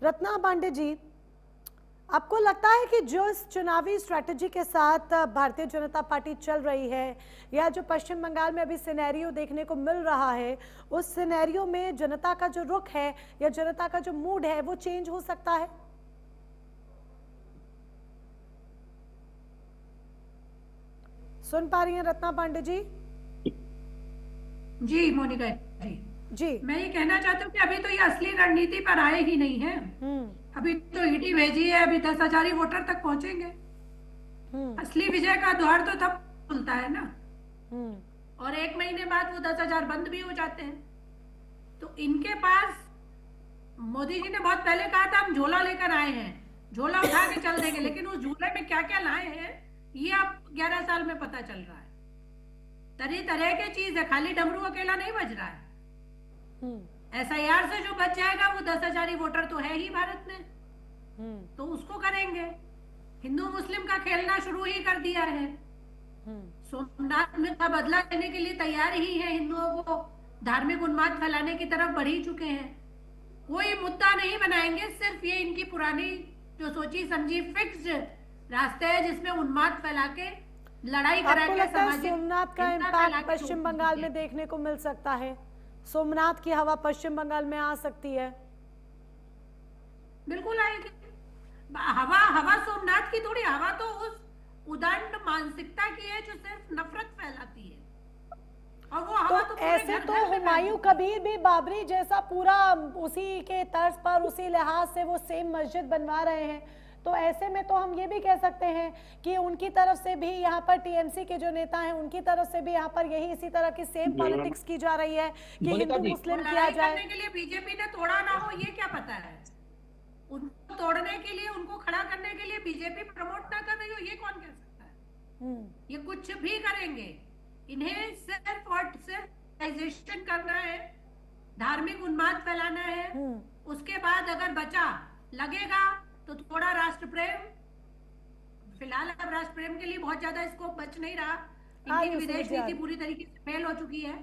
रत्ना पांडे जी, आपको लगता है कि जो इस चुनावी स्ट्रैटेजी के साथ भारतीय जनता पार्टी चल रही है, या जो पश्चिम बंगाल में अभी सिनेरियो देखने को मिल रहा है, उस सिनेरियो में जनता का जो रुख है या जनता का जो मूड है वो चेंज हो सकता है? सुन पा रही हैं रत्ना पांडे जी? जी मोनिका जी, मैं ये कहना चाहती हूँ कि अभी तो ये असली रणनीति पर आए ही नहीं है। अभी तो ईडी भेजी है, अभी 10,000 वोटर तक पहुंचेंगे। असली विजय का द्वार तो तब खुलता है ना, और 1 महीने बाद वो 10,000 बंद भी हो जाते हैं। तो इनके पास, मोदी जी ने बहुत पहले कहा था हम झोला लेकर आए हैं, झोला उठा के चल देंगे, लेकिन उस झोले में क्या क्या लाए हैं ये अब 11 साल में पता चल रहा है। तरह तरह के चीज है, खाली डमरू अकेला नहीं बज रहा है। SIR से जो बच जाएगा वो 10,000 वोटर तो है ही भारत में, तो उसको करेंगे। हिंदू मुस्लिम का खेलना शुरू ही कर दिया है। सोमनाथ में का बदला लेने के लिए तैयार ही है, हिंदुओं को धार्मिक उन्माद फैलाने की तरफ बढ़ ही चुके हैं। कोई मुद्दा नहीं बनाएंगे, सिर्फ ये इनकी पुरानी जो सोची समझी फिक्स्ड रास्ते है जिसमें उन्माद फैला के लड़ाई करा आपको के लगता है सामाजिक सोमनाथ का हिंसा फैला इम्पैक्ट के पश्चिम छोड़ बंगाल दीजिए। में देखने को मिल सकता है? सोमनाथ की हवा पश्चिम बंगाल में आ सकती है? बिल्कुल आएगी। हवा सोमनाथ की थोड़ी, हवा तो उस उदंड मानसिकता की है जो सिर्फ नफरत फैलाती है, और वो हवा तो पूरे ऐसे घर तो घर में हुमायूं फैलती है। कबीर भी बाबरी जैसा पूरा उसी के तर्ज पर, उसी लिहाज से वो सेम मस्जिद बनवा रहे हैं, तो ऐसे में तो हम ये भी कह सकते हैं कि उनकी तरफ से भी यहाँ पर टीएमसी के जो नेता हैं उनकी तरफ से भी यहाँ पर यही इसी तरह की सेम पॉलिटिक्स की जा रही है कि मोनिका हिंदू जी, मुस्लिम और किया लड़ाई जाए। करने के लिए बीजेपी ने तोड़ा ना हो ये क्या पता है? उनको तोड़ने के लिए, उनको खड़ा करने के लिए बीजेपी प्रमोट ना कर रही हो ये कौन कह सकता है? ये कुछ भी करेंगे, इन्हें सिर्फ और सिर्फ करना है, धार्मिक उन्माद फैलाना है। उसके बाद अगर बचा लगेगा तो थोड़ा राष्ट्र प्रेम, फिलहाल अब राष्ट्र प्रेम के लिए बहुत ज्यादा स्कोप बच नहीं रहा, इनकी विदेश नीति पूरी तरीके से फेल हो चुकी है।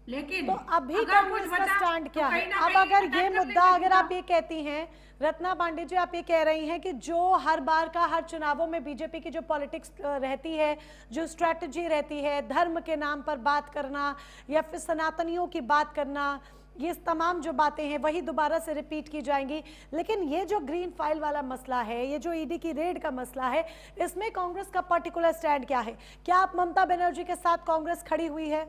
लेकिन तो अभी अगर कांग्रेस कुछ का बचा स्टैंड तो क्या है? कहीं ना अब कहीं अगर ये अटैक करने मुद्दा, से अगर आप जुड़ा। ये कहती हैं, रत्ना पांडे जी आप ये कह रही हैं कि जो हर बार का हर चुनावों में बीजेपी की जो पॉलिटिक्स रहती है, जो स्ट्रैटेजी रहती है, धर्म के नाम पर बात करना या फिर सनातनियों की बात करना, ये तमाम जो बातें हैं वही दोबारा से रिपीट की जाएंगी। लेकिन ये जो ग्रीन फाइल वाला मसला है, ये जो ईडी की रेड का मसला है, इसमें कांग्रेस का पर्टिकुलर स्टैंड क्या है? क्या आप ममता बनर्जी के साथ कांग्रेस खड़ी हुई है?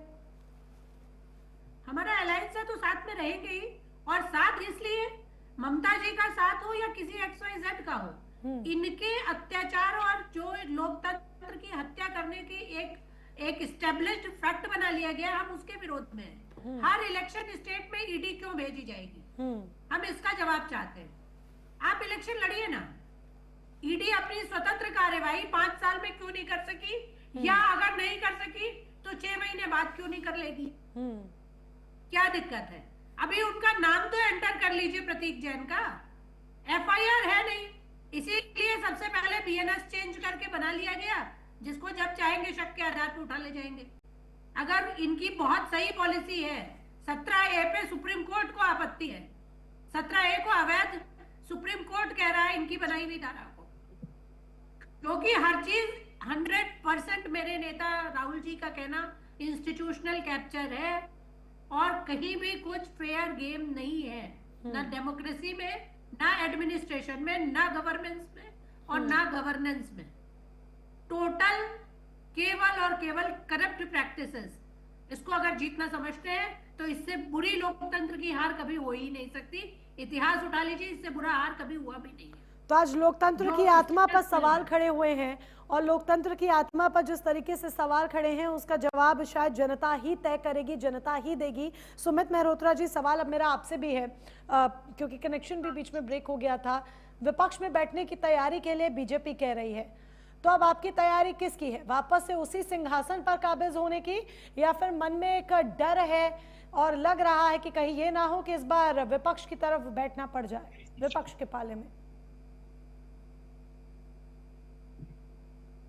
हमारा अलायंस है तो साथ में रहेंगे ही, और साथ इसलिए ममता जी का साथ हो या किसी XYZ का हो, इनके अत्याचार और जो लोकतंत्र की हत्या करने की एक एस्टेब्लिश्ड फैक्ट बना लिया गया, हम उसके विरोध में हैं। हर इलेक्शन स्टेट में ईडी क्यों भेजी जाएगी, हम इसका जवाब चाहते हैं। आप इलेक्शन लड़िए ना, ईडी अपनी स्वतंत्र कार्यवाही 5 साल में क्यों नहीं कर सकी, या अगर नहीं कर सकी तो 6 महीने बाद क्यों नहीं कर लेगी? क्या दिक्कत है? अभी उनका नाम तो एंटर कर लीजिए, प्रतीक जैन का FIR है नहीं, इसीलिए सबसे पहले BNS चेंज करके बना लिया गया, जिसको जब चाहेंगे शक के आधार पर उठा ले जाएंगे। अगर इनकी बहुत सही पॉलिसी है, 17A पे सुप्रीम कोर्ट को आपत्ति है, 17A को अवैध सुप्रीम कोर्ट कह रहा है इनकी बनाई हुई धारा को, क्योंकि हर चीज 100% मेरे नेता राहुल जी का कहना इंस्टीट्यूशनल कैप्चर है, और कहीं भी कुछ फेयर गेम नहीं है, ना डेमोक्रेसी में, ना एडमिनिस्ट्रेशन में, ना गवर्नेंस में, और ना गवर्नेंस में। टोटल केवल और केवल करप्ट प्रैक्टिसेस। इसको अगर जीतना समझते हैं तो इससे बुरी लोकतंत्र की हार कभी हो ही नहीं सकती। इतिहास उठा लीजिए, इससे बुरा हार कभी हुआ भी नहीं है। तो आज लोकतंत्र की आत्मा पर सवाल खड़े हुए हैं, और लोकतंत्र की आत्मा पर जिस तरीके से सवाल खड़े हैं उसका जवाब शायद जनता ही तय करेगी, जनता ही देगी। सुमित मेहरोत्रा जी, सवाल अब मेरा आपसे भी है, क्योंकि कनेक्शन भी बीच में ब्रेक हो गया था। विपक्ष में बैठने की तैयारी के लिए बीजेपी कह रही है, तो अब आपकी तैयारी किसकी है? वापस से उसी सिंहासन पर काबिज होने की, या फिर मन में एक डर है और लग रहा है कि कहीं ये ना हो कि इस बार विपक्ष की तरफ बैठना पड़ जाए, विपक्ष के पाले में?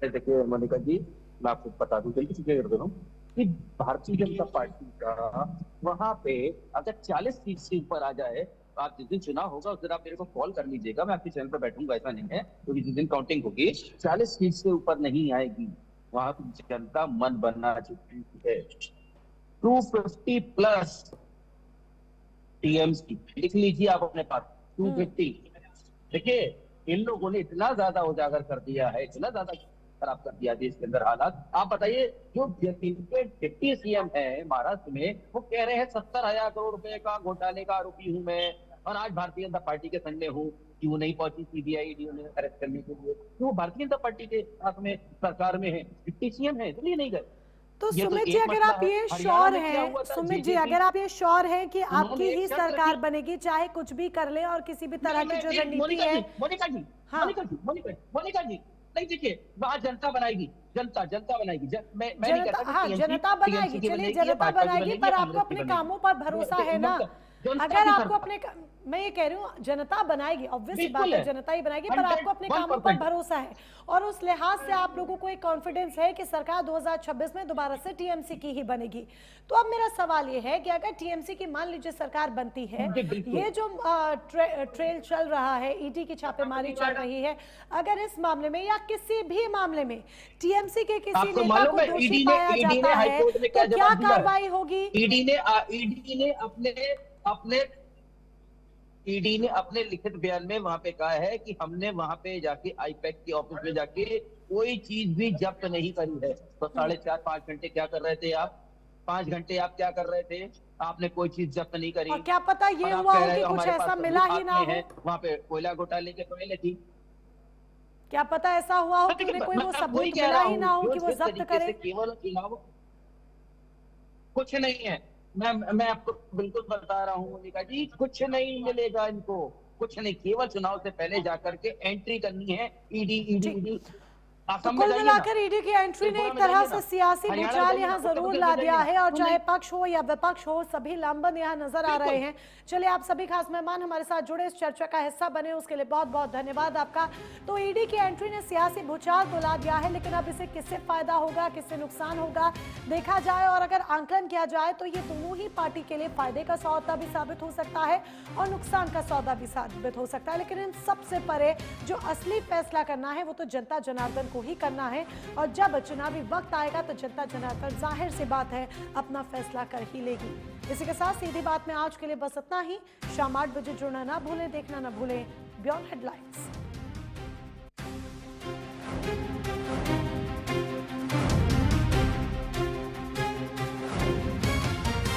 देखिए मोनिका जी, मैं आपको बता दूं, जल्दी से क्लियर कर दूं कि भारतीय जनता पार्टी का वहां पे अगर 40 सीट से ऊपर आ जाए, आप जिस दिन चुनाव होगा उस दिन आप मेरे को कॉल कर लीजिएगा, मैं आपके चैनल पर बैठूंगा, ऐसा नहीं है, क्योंकि जिस दिन काउंटिंग होगी 40 सीट से ऊपर नहीं आएगी, वहां की जनता मन बनना चुकी है। 250 प्लस टीएमसी लिख लीजिए आप अपने पास, 250। देखिए इन लोगों ने इतना ज्यादा उजागर कर दिया है, इतना ज्यादा खराब कर दिया देश के अंदर हालात। आप बताइए, जो इनके डिप्टी CM है महाराष्ट्र में, वो कह रहे हैं 70,000 करोड़ रुपए का घोटाले का आरोपी हूं मैं, और आज भारतीय जनता पार्टी के संग में हूँ। क्यों नहीं पहुंची CBI ईडी उन्हें अरेस्ट करने के लिए? क्यों भारतीय जनता पार्टी के साथ में सरकार में है, डिप्टी CM है, इसलिए नहीं गए। तो सुमित जी, अगर आप ये श्योर हैं, सुमित जी अगर आप ये श्योर हैं कि आपकी ही सरकार बनेगी, चाहे कुछ भी कर ले, और किसी भी तरह की जो रणनीति है, मोनिका जी, मोनिका जी, नहीं, देखिए वहाँ जनता बनाएगी, जनता बनाएगी, मैं नहीं कहता कि हाँ, जनता बनाएगी, चलिए जनता बनाएगी, पर आपको अपने कामों पर भरोसा है ना? अगर आपको अपने, मैं ये कह रही हूँ जनता बनाएगी, ऑब्वियस बात है, जनता ही बनाएगी, पर आपको अपने कामों पर भरोसा है, और उस लिहाज से आप लोगों को एक कॉन्फिडेंस है कि सरकार 2026 में दोबारा से टीएमसी की ही बनेगी। तो अब मेरा सवाल ये है कि अगर टीएमसी की मान लीजिए सरकार बनती है, ये जो ट्रेल चल रहा है, ईडी की छापेमारी चल रही है, अगर इस मामले में या किसी भी मामले में टीएमसी के किसी नेता को दोषी पाया जाता है, तो क्या कार्रवाई होगी? ईडी ने अपने लिखित बयान में वहां पे कहा है कि हमने वहां पे जाके आईपैक के ऑफिस में जाके कोई चीज भी जब्त नहीं करी है। तो 4.5-5 घंटे क्या कर रहे थे आप? 5 घंटे आप क्या कर रहे थे? आपने कोई चीज जब्त नहीं करी। और क्या पता ये हुआ हो कि कुछ ऐसा मिला ही ना हो। वहाँ पे कोयला घोटाले के पहले थी, क्या पता ऐसा हुआ हो कि उन्हें कोई वो सबूत मिला ही ना हो कि वो जब्त करे। केवल चुनाव कुछ नहीं है, मैं आपको बिल्कुल बता रहा हूँ मोनिका जी, कुछ नहीं मिलेगा इनको, कुछ नहीं। केवल चुनाव से पहले जाकर के एंट्री करनी है ईडी। तो कुल मिलाकर ईडी की एंट्री ने एक तरह से सियासी भूचाल यहाँ जरूर ला दिया है, और चाहे पक्ष हो या विपक्ष हो, सभी लामबंद यहाँ नजर आ रहे हैं। चलिए, आप सभी खास मेहमान हमारे साथ जुड़े, इस चर्चा का हिस्सा बने, उसके लिए बहुत बहुत धन्यवाद आपका। तो ईडी की एंट्री ने सियासी भूचाल तो ला दिया है, लेकिन अब इसे किससे फायदा होगा, किससे नुकसान होगा, देखा जाए। और अगर आंकलन किया जाए तो ये दोनों ही पार्टी के लिए फायदे का सौदा भी साबित हो सकता है और नुकसान का सौदा भी साबित हो सकता है। लेकिन इन सबसे परे जो असली फैसला करना है वो तो जनता जनार्दन को ही करना है, और जब चुनावी वक्त आएगा तो जनता जनार्दन जाहिर सी बात है अपना फैसला कर ही लेगी। इसी के साथ सीधी बात में आज के लिए बस इतना ही। शाम 8 बजे जुड़ना ना भूलें, देखना ना भूलें बियॉन्ड हेडलाइंस।